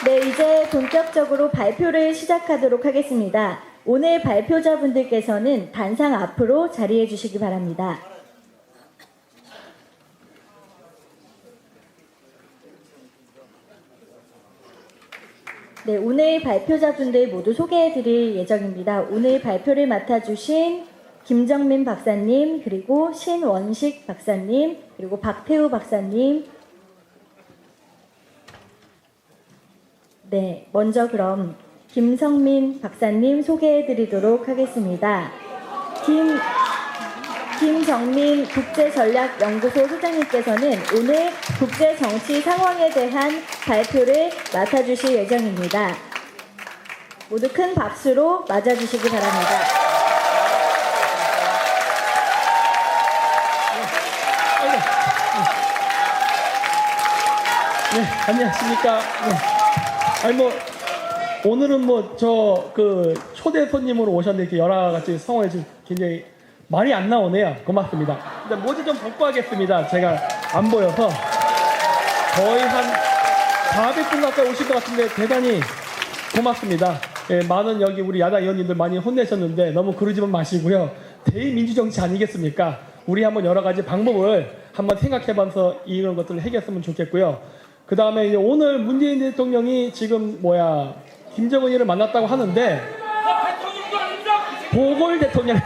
네, 이제 본격적으로 발표를 시작하도록 하겠습니다. 오늘 발표자분들께서는 단상 앞으로 자리해 주시기 바랍니다. 네, 오늘 발표자분들 모두 소개해 드릴 예정입니다. 오늘 발표를 맡아주신 김정민 박사님, 그리고 신원식 박사님, 그리고 박태우 박사님. 네, 먼저 그럼 김성민 박사님 소개해 드리도록 하겠습니다. 김정민 국제전략연구소 소장님께서는 오늘 국제정치 상황에 대한 발표를 맡아주실 예정입니다. 모두 큰 박수로 맞아주시기 바랍니다. 네, 안녕하십니까. 네. 아니 오늘은 초대 손님으로 오셨는데 이렇게 여러 가지 성원에 지금 굉장히 말이 안 나오네요. 고맙습니다. 근데 모자 좀 벗고 하겠습니다. 제가 안 보여서 거의 한 400분 가까이 오실 것 같은데 대단히 고맙습니다. 예, 많은 여기 우리 야당 의원님들 많이 혼내셨는데 너무 그러지만 마시고요. 대의민주정치 아니겠습니까? 우리 한번 여러 가지 방법을 한번 생각해봐서 이런 것들을 해결했으면 좋겠고요. 그 다음에 오늘 문재인 대통령이 지금 김정은이를 만났다고 하는데 보궐 대통령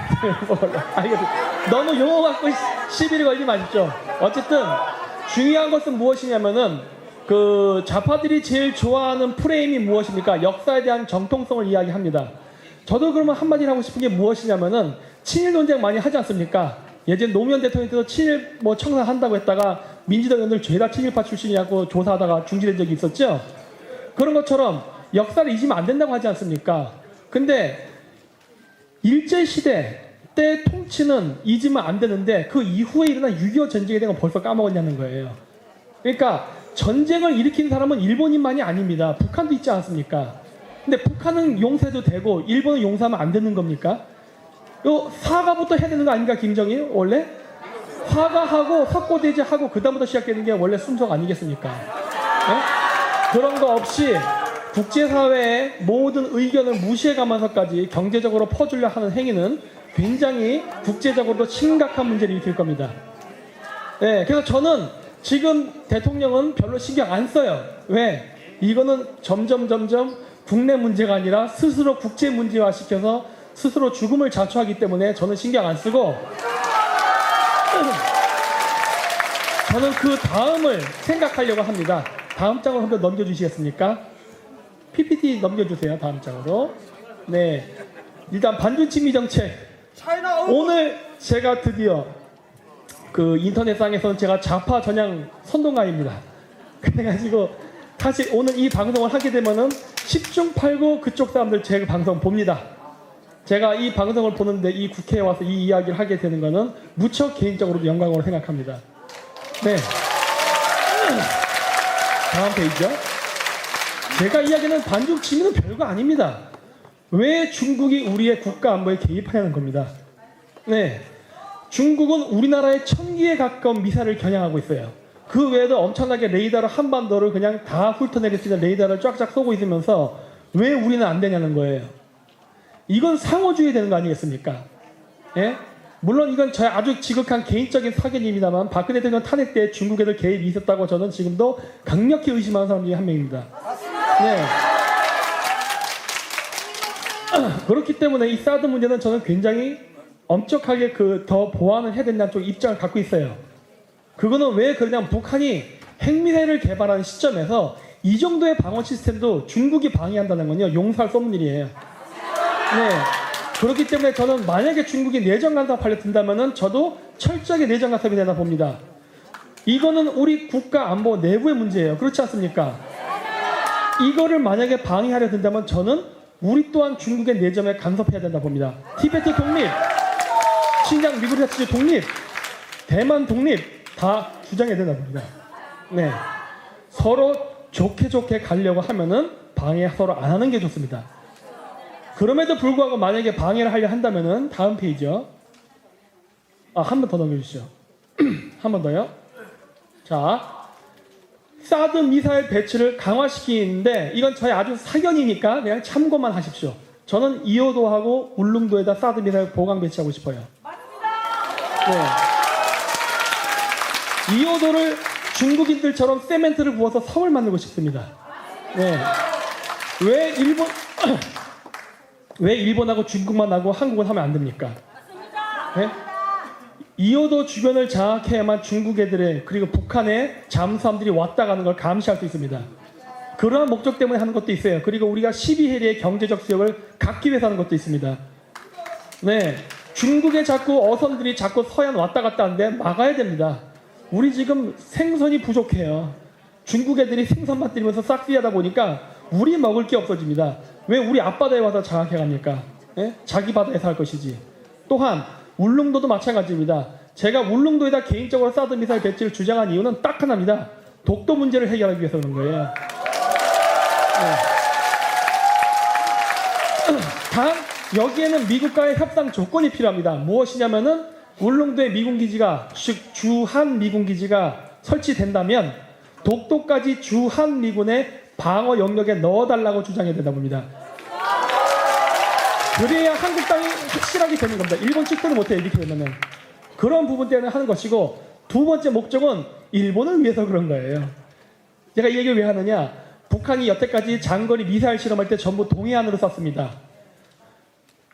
너무 용어 갖고 시비를 걸지 마십시오. 어쨌든 중요한 것은 무엇이냐면은 좌파들이 제일 좋아하는 프레임이 무엇입니까? 역사에 대한 정통성을 이야기합니다. 저도 그러면 한마디 하고 싶은 게 무엇이냐면은 친일 논쟁 많이 하지 않습니까? 예전 노무현 대통령께서 친일 청산한다고 했다가 민주당 의원들 죄다 친일파 출신이라고 조사하다가 중지된 적이 있었죠. 그런 것처럼 역사를 잊으면 안 된다고 하지 않습니까? 근데 일제시대 때 통치는 잊으면 안 되는데 그 이후에 일어난 6.25 전쟁에 대한 건 벌써 까먹었냐는 거예요. 그러니까 전쟁을 일으킨 사람은 일본인만이 아닙니다. 북한도 있지 않습니까? 근데 북한은 용서해도 되고 일본은 용서하면 안 되는 겁니까? 사과부터 해야 되는 거 아닌가, 김정일? 원래? 사과하고 석고대죄하고 그 다음부터 시작되는 게 원래 순서가 아니겠습니까? 네? 그런 거 없이 국제사회의 모든 의견을 무시해가면서까지 경제적으로 퍼주려 하는 행위는 굉장히 국제적으로도 심각한 문제를 일으킬 겁니다. 네, 그래서 저는 지금 대통령은 별로 신경 안 써요. 왜? 이거는 점점 국내 문제가 아니라 스스로 국제 문제화 시켜서 스스로 죽음을 자초하기 때문에 저는 신경 안 쓰고 저는 그 다음을 생각하려고 합니다. 다음 장을 한번 넘겨주시겠습니까? PPT 넘겨주세요. 다음 장으로. 네, 일단 반중친미 정책. 오늘 제가 드디어 인터넷상에서는 제가 좌파 전향 선동가입니다. 그래가지고 사실 오늘 이 방송을 하게 되면은 10중 8구 그쪽 사람들 제 방송 봅니다. 제가 이 방송을 보는데 이 국회에 와서 이 이야기를 하게 되는 거는 무척 개인적으로도 영광으로 생각합니다. 네. 다음 페이지요. 제가 이야기하는 반중친미는 별거 아닙니다. 왜 중국이 우리의 국가 안보에 개입하냐는 겁니다. 네. 중국은 우리나라의 1000기에 가까운 미사일을 겨냥하고 있어요. 그 외에도 엄청나게 레이더를 한반도를 그냥 다 훑어내릴 수 있는 레이더를 쫙쫙 쏘고 있으면서 왜 우리는 안 되냐는 거예요. 이건 상호주의 되는 거 아니겠습니까? 예? 물론 이건 저의 아주 지극한 개인적인 사견입니다만 박근혜 대통령 탄핵 때 중국 애들 개입이 있었다고 저는 지금도 강력히 의심하는 사람 중에 한 명입니다. 네. 그렇기 때문에 이 사드 문제는 저는 굉장히 엄격하게 더 보완을 해야 된다는 쪽 입장을 갖고 있어요. 그거는 왜 그러냐면 북한이 핵미사일을 개발하는 시점에서 이 정도의 방어 시스템도 중국이 방해한다는 건요, 용서할 수 없는 일이에요. 네. 그렇기 때문에 저는 만약에 중국이 내정 간섭하려 든다면은 저도 철저하게 내정 간섭이 되나 봅니다. 이거는 우리 국가 안보 내부의 문제예요. 그렇지 않습니까? 이거를 만약에 방해하려 든다면 저는 우리 또한 중국의 내정에 간섭해야 된다 봅니다. 티베트 독립, 신장 미국 자치주 독립, 대만 독립 다 주장해야 된다 봅니다. 네. 서로 좋게 가려고 하면은 방해 서로 안 하는 게 좋습니다. 그럼에도 불구하고 만약에 방해를 하려 한다면은 다음 페이지요. 한 번 더 넘겨주시죠. 한 번 더요. 자, 사드 미사일 배치를 강화시키는데 이건 저의 아주 사견이니까 그냥 참고만 하십시오. 저는 이호도하고 울릉도에다 사드 미사일 보강 배치하고 싶어요. 네. 이호도를 중국인들처럼 세멘트를 부어서 섬을 만들고 싶습니다. 네. 왜 일본하고 중국만 하고 한국은 하면 안 됩니까? 네? 이호도 주변을 장악해야만 중국 애들의 그리고 북한의 잠수함들이 왔다 가는 걸 감시할 수 있습니다. 그러한 목적 때문에 하는 것도 있어요. 그리고 우리가 12해리의 경제적 수역을 갖기 위해서 하는 것도 있습니다. 네, 중국의 자꾸 어선들이 자꾸 서해안 왔다 갔다 하는데 막아야 됩니다. 우리 지금 생선이 부족해요. 중국 애들이 생선만 때리면서 싹쓸이하다 보니까 우리 먹을 게 없어집니다. 왜 우리 앞바다에 와서 장악해 갑니까? 네? 자기 바다에서 할 것이지. 또한 울릉도도 마찬가지입니다. 제가 울릉도에다 개인적으로 사드 미사일 배치를 주장한 이유는 딱 하나입니다. 독도 문제를 해결하기 위해서 그런 거예요. 네. 단 여기에는 미국과의 협상 조건이 필요합니다. 무엇이냐면은 울릉도에 미군기지가 즉 주한 미군기지가 설치된다면 독도까지 주한 미군의 방어 영역에 넣어달라고 주장해야 된다 봅니다. 그래야 한국 땅이 확실하게 되는 겁니다. 일본 측도는 못해요. 이렇게 되면은. 그런 부분 때문에 하는 것이고, 두 번째 목적은 일본을 위해서 그런 거예요. 제가 이 얘기를 왜 하느냐, 북한이 여태까지 장거리 미사일 실험할 때 전부 동해안으로 쐈습니다.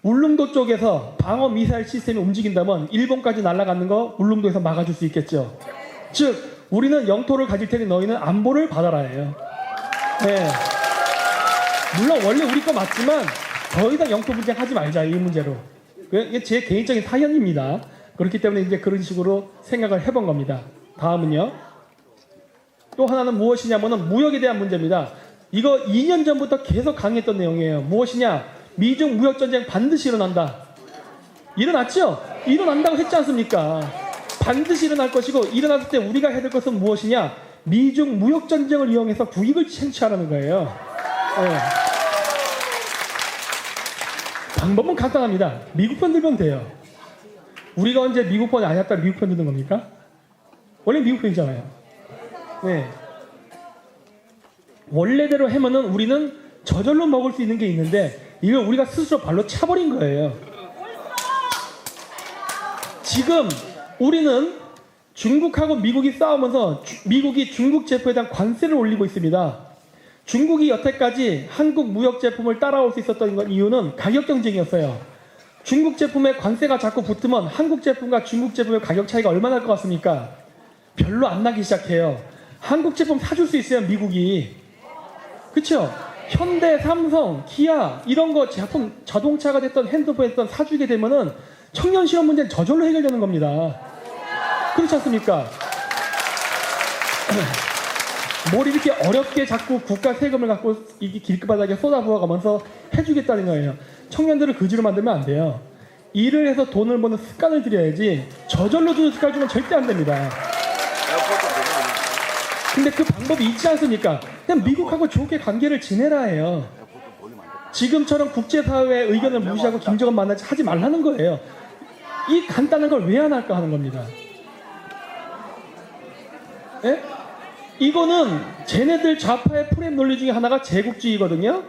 울릉도 쪽에서 방어 미사일 시스템이 움직인다면 일본까지 날아가는 거 울릉도에서 막아줄 수 있겠죠. 즉 우리는 영토를 가질 테니 너희는 안보를 받아라예요. 네. 물론 원래 우리 거 맞지만 더 이상 영토 분쟁 하지 말자, 이 문제로. 이게 제 개인적인 사견입니다. 그렇기 때문에 이제 그런 식으로 생각을 해본 겁니다. 다음은요. 또 하나는 무엇이냐면은 무역에 대한 문제입니다. 이거 2년 전부터 계속 강의했던 내용이에요. 무엇이냐? 미중 무역 전쟁 반드시 일어난다. 일어났죠? 일어난다고 했지 않습니까? 반드시 일어날 것이고, 일어났을 때 우리가 해야 될 것은 무엇이냐? 미중 무역 전쟁을 이용해서 국익을 챙취하라는 거예요. 네. 방법은 간단합니다. 미국 편 들면 돼요. 우리가 언제 미국 편이 아니었다 미국 편 드는 겁니까? 원래 미국 편이잖아요. 네. 원래대로 하면은 우리는 저절로 먹을 수 있는 게 있는데 이걸 우리가 스스로 발로 차버린 거예요. 지금 우리는 중국하고 미국이 싸우면서 미국이 중국 제품에 대한 관세를 올리고 있습니다. 중국이 여태까지 한국 무역 제품을 따라올 수 있었던 이유는 가격 경쟁이었어요. 중국 제품에 관세가 자꾸 붙으면 한국 제품과 중국 제품의 가격 차이가 얼마나 날 것 같습니까? 별로 안 나기 시작해요. 한국 제품 사줄 수 있어요, 미국이. 그렇죠? 현대, 삼성, 기아 이런 거 제품, 자동차가 됐던 핸드폰이 됐던 사주게 되면은 청년 실업 문제는 저절로 해결되는 겁니다. 그렇지 않습니까? 뭘 이렇게 어렵게 자꾸 국가 세금을 갖고 이게 길바닥에 쏟아부어가면서 해주겠다는 거예요. 청년들을 그지로 만들면 안 돼요. 일을 해서 돈을 버는 습관을 들여야지 저절로 주는 습관 주면 절대 안 됩니다. 근데 그 방법이 있지 않습니까? 그냥 미국하고 좋게 관계를 지내라 해요. 지금처럼 국제사회의 의견을 무시하고 김정은 만나지 하지 말라는 거예요. 이 간단한 걸 왜 안 할까 하는 겁니다. 예? 이거는 쟤네들 좌파의 프레임 논리 중에 하나가 제국주의거든요.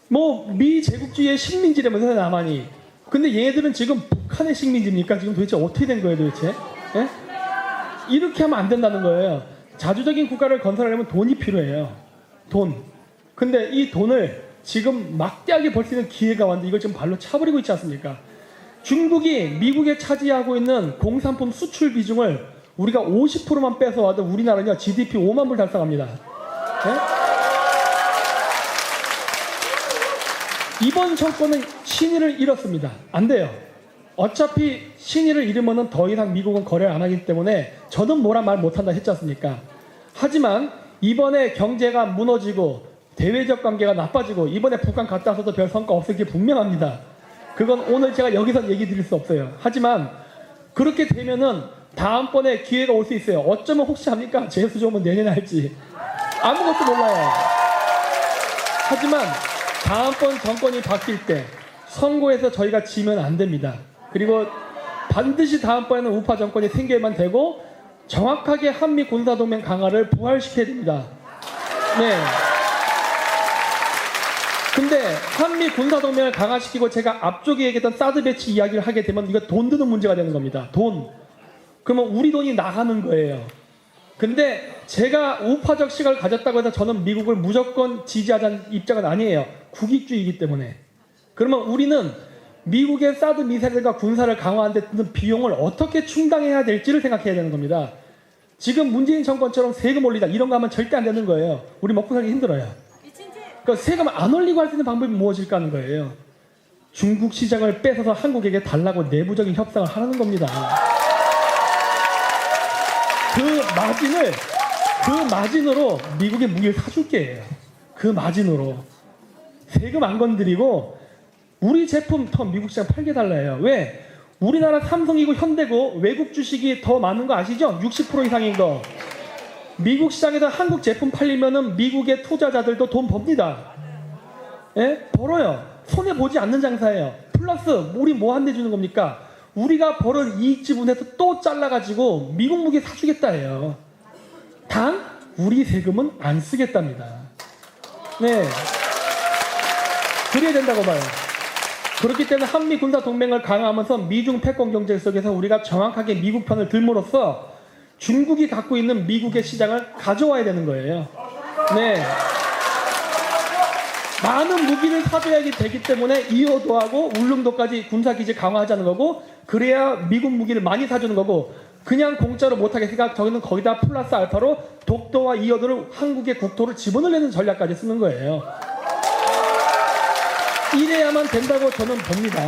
뭐 미 제국주의의 식민지라면서요, 남한이. 근데 얘네들은 지금 북한의 식민지입니까? 지금 도대체 어떻게 된 거예요, 도대체? 예? 이렇게 하면 안 된다는 거예요. 자주적인 국가를 건설하려면 돈이 필요해요. 돈. 근데 이 돈을 지금 막대하게 벌 수 있는 기회가 왔는데 이걸 지금 발로 차버리고 있지 않습니까? 중국이 미국에 차지하고 있는 공산품 수출 비중을 우리가 50%만 뺏어와도 우리나라는요 GDP 5만 불 달성합니다. 네? 이번 정권은 신의를 잃었습니다. 안 돼요. 어차피 신의를 잃으면 더 이상 미국은 거래를 안 하기 때문에 저는 뭐라 말 못한다 했지 않습니까? 하지만 이번에 경제가 무너지고 대외적 관계가 나빠지고 이번에 북한 갔다 와서도 별 성과 없을 게 분명합니다. 그건 오늘 제가 여기서 얘기 드릴 수 없어요. 하지만 그렇게 되면은 다음번에 기회가 올 수 있어요. 어쩌면 혹시 합니까? 재수조금은 내년에 할지. 아무것도 몰라요. 하지만 다음번 정권이 바뀔 때 선거에서 저희가 지면 안 됩니다. 그리고 반드시 다음번에는 우파 정권이 생겨야만 되고 정확하게 한미 군사동맹 강화를 부활시켜야 됩니다. 네. 근데 한미 군사동맹을 강화시키고 제가 앞쪽에 얘기했던 사드 배치 이야기를 하게 되면 이거 돈 드는 문제가 되는 겁니다. 돈. 그러면 우리 돈이 나가는 거예요. 근데 제가 우파적 시각을 가졌다고 해서 저는 미국을 무조건 지지하자는 입장은 아니에요. 국익주의이기 때문에. 그러면 우리는 미국의 사드 미사일과 군사를 강화하는 데 드는 비용을 어떻게 충당해야 될지를 생각해야 되는 겁니다. 지금 문재인 정권처럼 세금 올리자 이런 거 하면 절대 안 되는 거예요. 우리 먹고 살기 힘들어요. 그러니까 세금 안 올리고 할 수 있는 방법이 무엇일까 하는 거예요. 중국 시장을 뺏어서 한국에게 달라고 내부적인 협상을 하는 겁니다. 그 마진으로 미국의 무기를 사줄게요. 그 마진으로. 세금 안 건드리고 우리 제품 더 미국 시장 팔게 달라요. 왜? 우리나라 삼성이고 현대고 외국 주식이 더 많은 거 아시죠? 60% 이상인 거. 미국 시장에서 한국 제품 팔리면은 미국의 투자자들도 돈 법니다. 예? 벌어요. 손해 보지 않는 장사예요. 플러스 우리 뭐 한 대 주는 겁니까? 우리가 벌은 이익 지분에서 또 잘라가지고 미국 무기 사주겠다 해요. 단 우리 세금은 안 쓰겠답니다. 네, 그래야 된다고 봐요. 그렇기 때문에 한미 군사 동맹을 강화하면서 미중 패권 경쟁 속에서 우리가 정확하게 미국 편을 들므로써 중국이 갖고 있는 미국의 시장을 가져와야 되는 거예요. 네. 많은 무기를 사줘야 되기 때문에 이어도하고 울릉도까지 군사기지 강화하자는 거고, 그래야 미국 무기를 많이 사주는 거고, 그냥 공짜로 못하겠으니까 저희는 거기다 플러스 알파로 독도와 이어도를 한국의 국토를 집어넣으려는 전략까지 쓰는 거예요. 이래야만 된다고 저는 봅니다.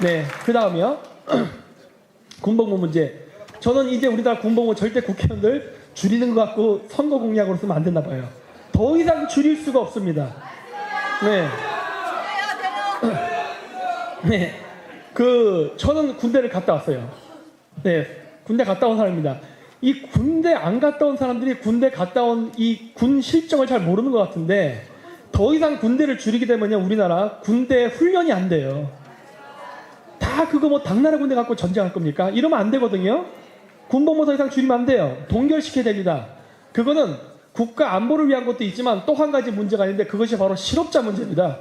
네. 그 다음이요. 군복무 문제. 저는 이제 우리나라 군복무 절대 국회의원들 줄이는 것 같고 선거 공약으로 쓰면 안 된다 봐요. 더 이상 줄일 수가 없습니다. 네. 네. 저는 군대를 갔다 왔어요. 네. 군대 갔다 온 사람입니다. 이 군대 안 갔다 온 사람들이 군대 갔다 온 이 군 실정을 잘 모르는 것 같은데, 더 이상 군대를 줄이게 되면요, 우리나라 군대 훈련이 안 돼요. 다 그거 뭐 당나라 군대 갖고 전쟁할 겁니까? 이러면 안 되거든요. 군복무 더 이상 줄이면 안 돼요. 동결시켜야 됩니다. 그거는 국가 안보를 위한 것도 있지만 또 한 가지 문제가 있는데, 그것이 바로 실업자 문제입니다.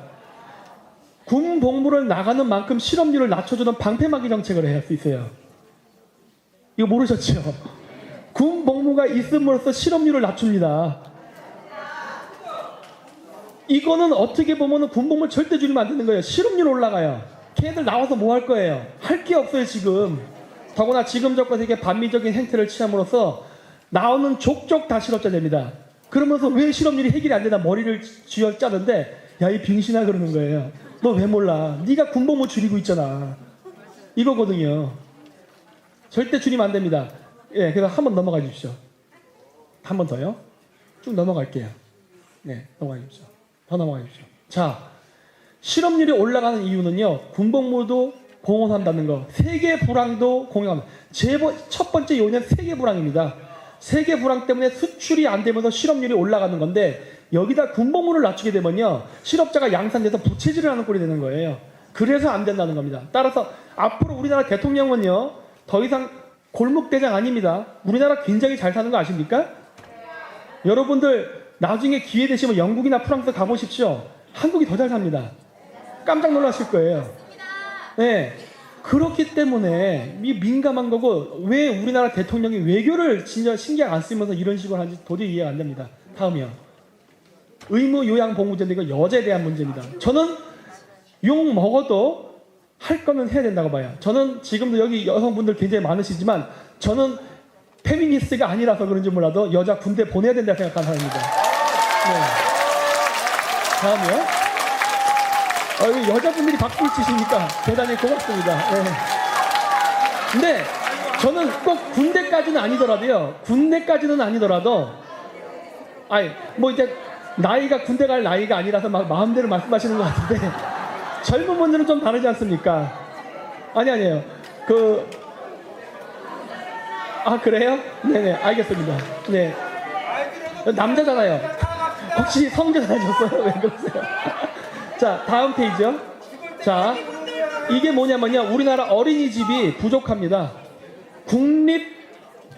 군 복무를 나가는 만큼 실업률을 낮춰주는 방패막이 정책을 해야 할 수 있어요. 이거 모르셨죠? 군 복무가 있음으로써 실업률을 낮춥니다. 이거는 어떻게 보면 군 복무를 절대 줄이면 안 되는 거예요. 실업률 올라가요. 걔네들 나와서 뭐 할 거예요? 할 게 없어요, 지금. 더구나 지금 정권에서 이게 반미적인 행태를 취함으로써 나오는 족족 다 실업자 됩니다. 그러면서 왜 실업률이 해결이 안 되나 머리를 쥐어짜는데, 야, 이 빙신아 그러는 거예요. 너 왜 몰라? 네가 군복무 줄이고 있잖아. 이거거든요. 절대 줄이면 안 됩니다. 예, 그래서 한번 넘어가 주십시오. 한 번 더요. 쭉 넘어갈게요. 네, 넘어가 주십시오. 더 넘어가 주십시오. 자, 실업률이 올라가는 이유는요, 군복무도 공헌한다는 거, 세계 불황도 공헌합니다. 첫 번째 요인은 세계 불황입니다. 세계 불황 때문에 수출이 안 되면서 실업률이 올라가는 건데, 여기다 군복무를 낮추게 되면요, 실업자가 양산돼서 부채질을 하는 꼴이 되는 거예요. 그래서 안 된다는 겁니다. 따라서 앞으로 우리나라 대통령은요, 더 이상 골목대장 아닙니다. 우리나라 굉장히 잘 사는 거 아십니까? 여러분들 나중에 기회 되시면 영국이나 프랑스 가보십시오. 한국이 더 잘 삽니다. 깜짝 놀라실 거예요. 네. 그렇기 때문에 이 민감한 거고, 왜 우리나라 대통령이 외교를 진짜 신경 안 쓰면서 이런 식으로 하는지 도저히 이해가 안 됩니다. 다음이요. 의무 요양 복무제인데 이거 여자에 대한 문제입니다. 저는 욕 먹어도 할 거면 해야 된다고 봐요. 저는 지금도 여기 여성분들 굉장히 많으시지만, 저는 페미니스트가 아니라서 그런지 몰라도 여자 군대 보내야 된다고 생각하는 사람입니다. 네. 다음이요. 여자분들이 박수를 치시니까 대단히 고맙습니다. 네. 근데 저는 꼭 군대까지는 아니더라도, 뭐 이제 나이가 군대 갈 나이가 아니라서 막 마음대로 말씀하시는 것 같은데, 젊은 분들은 좀 다르지 않습니까? 아니에요. 그래요? 네네, 알겠습니다. 네. 남자잖아요. 혹시 성전하셨어요? 왜 그러세요? 자, 다음 페이지요. 자, 이게 뭐냐면요, 우리나라 어린이집이 부족합니다. 국립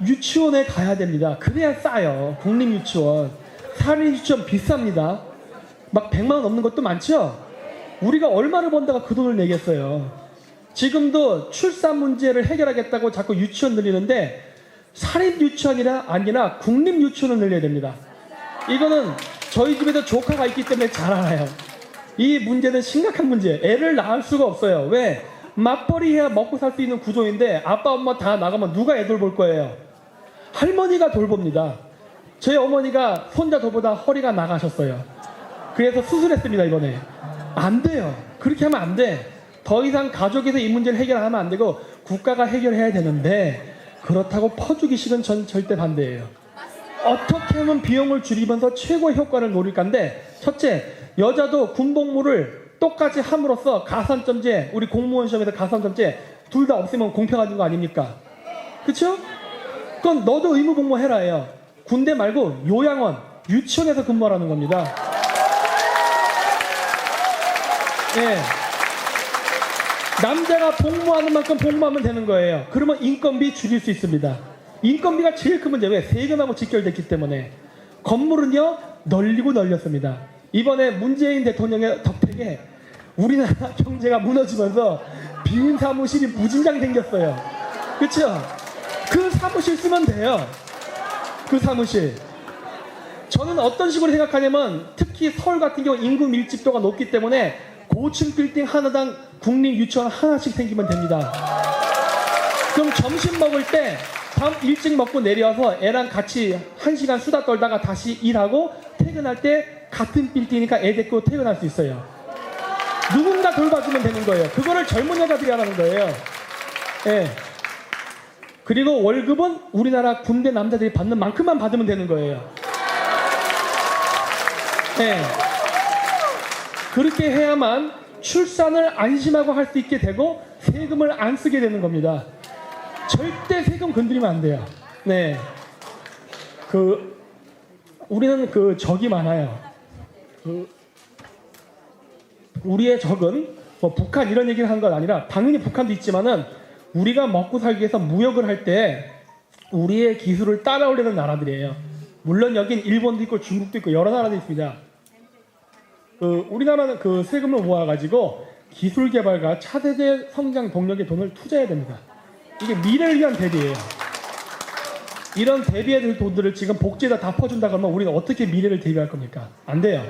유치원에 가야 됩니다. 그래야 싸요. 국립유치원. 사립유치원 비쌉니다. 막 100만 원 넘는 것도 많죠? 우리가 얼마를 번다가 그 돈을 내겠어요. 지금도 출산 문제를 해결하겠다고 자꾸 유치원 늘리는데 사립유치원이라 아니라 국립유치원을 늘려야 됩니다. 이거는 저희 집에도 조카가 있기 때문에 잘 알아요. 이 문제는 심각한 문제예요. 애를 낳을 수가 없어요. 왜? 맞벌이 해야 먹고 살 수 있는 구조인데 아빠 엄마 다 나가면 누가 애 돌볼 거예요? 할머니가 돌봅니다. 저희 어머니가 손자 돌보다 허리가 나가셨어요. 그래서 수술했습니다. 이번에. 안 돼요. 그렇게 하면 안 돼. 더 이상 가족에서 이 문제를 해결하면 안 되고 국가가 해결해야 되는데 그렇다고 퍼주기식은 전 절대 반대예요. 어떻게 하면 비용을 줄이면서 최고의 효과를 노릴 건데, 첫째, 여자도 군복무를 똑같이 함으로써 가산점제, 우리 공무원 시험에서 가산점제 둘 다 없으면 공평한 거 아닙니까? 그쵸? 그건 너도 의무복무 해라예요. 군대 말고 요양원, 유치원에서 근무하라는 겁니다. 예. 남자가 복무하는 만큼 복무하면 되는 거예요. 그러면 인건비 줄일 수 있습니다. 인건비가 제일 큰 문제. 왜? 세금하고 직결됐기 때문에. 건물은요 널리고 널렸습니다. 이번에 문재인 대통령의 덕택에 우리나라 경제가 무너지면서 빈 사무실이 무진장 생겼어요. 그렇죠? 그 사무실 쓰면 돼요. 그 사무실. 저는 어떤 식으로 생각하냐면 특히 서울 같은 경우 인구 밀집도가 높기 때문에 고층 빌딩 하나당 국립 유치원 하나씩 생기면 됩니다. 그럼 점심 먹을 때 밤 일찍 먹고 내려와서 애랑 같이 1시간 수다 떨다가 다시 일하고 퇴근할 때 같은 빌딩이니까 애 데리고 퇴근할 수 있어요. 누군가 돌봐주면 되는 거예요. 그거를 젊은 여자들이 하라는 거예요. 예. 그리고 월급은 우리나라 군대 남자들이 받는 만큼만 받으면 되는 거예요. 예. 그렇게 해야만 출산을 안심하고 할 수 있게 되고 세금을 안 쓰게 되는 겁니다. 절대 세금 건드리면 안 돼요. 네. 우리는 적이 많아요. 우리의 적은 뭐 북한 이런 얘기를 한 건 아니라 당연히 북한도 있지만은 우리가 먹고 살기 위해서 무역을 할 때 우리의 기술을 따라오려는 나라들이에요. 물론 여긴 일본도 있고 중국도 있고 여러 나라도 있습니다. 우리나라는 세금을 모아가지고 기술 개발과 차세대 성장 동력의 돈을 투자해야 됩니다. 이게 미래를 위한 대비예요. 이런 대비해야 될 돈들을 지금 복지에다 다 퍼준다 그러면 우리는 어떻게 미래를 대비할 겁니까? 안 돼요.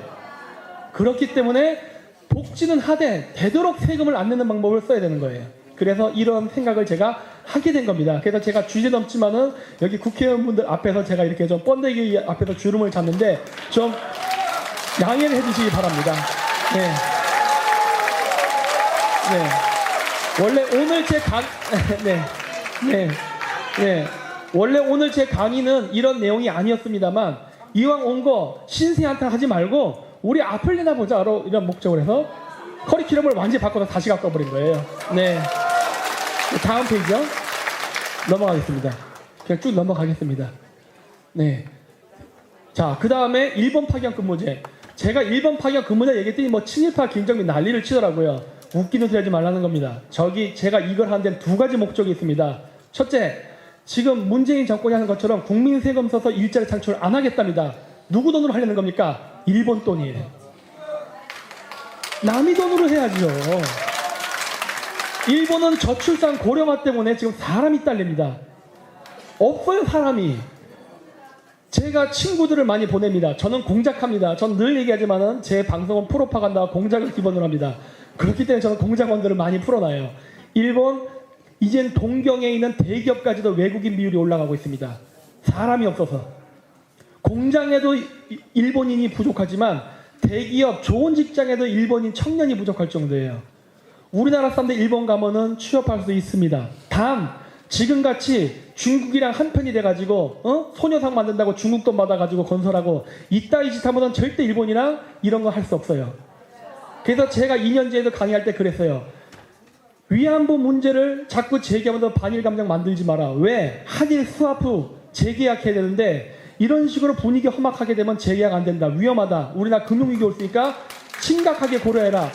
그렇기 때문에 복지는 하되 되도록 세금을 안 내는 방법을 써야 되는 거예요. 그래서 이런 생각을 제가 하게 된 겁니다. 그래서 제가 주제 넘지만은 여기 국회의원분들 앞에서 제가 이렇게 좀 번데기 앞에서 주름을 잡는데 좀 양해를 해주시기 바랍니다. 네. 네. 원래 오늘 제 원래 오늘 제 강의는 이런 내용이 아니었습니다만 이왕 온 거 신세한테 하지 말고 우리 앞을 내다보자 이런 목적으로 해서 커리큘럼을 완전히 바꿔서 다시 갖고 버린 거예요. 네. 다음 페이지요. 넘어가겠습니다. 그냥 쭉 넘어가겠습니다. 네. 자, 그 다음에 1번 파견 근무제. 제가 1번 파견 근무제 얘기했더니 뭐 친일파 김정민 난리를 치더라고요. 웃기는 소리 하지 말라는 겁니다. 제가 이걸 하는 데는 두 가지 목적이 있습니다. 첫째, 지금 문재인 정권이 하는 것처럼 국민 세금 써서 일자리 창출 안 하겠답니다. 누구 돈으로 하려는 겁니까? 일본 돈이에요. 남의 돈으로 해야죠. 일본은 저출산 고령화 때문에 지금 사람이 딸립니다. 없어요, 사람이. 제가 친구들을 많이 보냅니다. 저는 공작합니다. 전 늘 얘기하지만은 제 방송은 프로파간다와 공작을 기본으로 합니다. 그렇기 때문에 저는 공작원들을 많이 풀어놔요. 일본, 이젠 동경에 있는 대기업까지도 외국인 비율이 올라가고 있습니다. 사람이 없어서. 공장에도 일본인이 부족하지만 대기업, 좋은 직장에도 일본인 청년이 부족할 정도예요. 우리나라 사람들 일본 가면은 취업할 수 있습니다. 단, 지금같이 중국이랑 한편이 돼가지고 소녀상 만든다고 중국 돈 받아가지고 건설하고 이따위 짓 하면은 절대 일본이랑 이런 거 할 수 없어요. 그래서 제가 2년째에도 강의할 때 그랬어요. 위안부 문제를 자꾸 제기하면서 반일 감정 만들지 마라. 왜? 한일 스와프 재계약해야 되는데 이런 식으로 분위기 험악하게 되면 재계약 안 된다. 위험하다. 우리나라 금융위기 올 수 있으니까 심각하게 고려해라.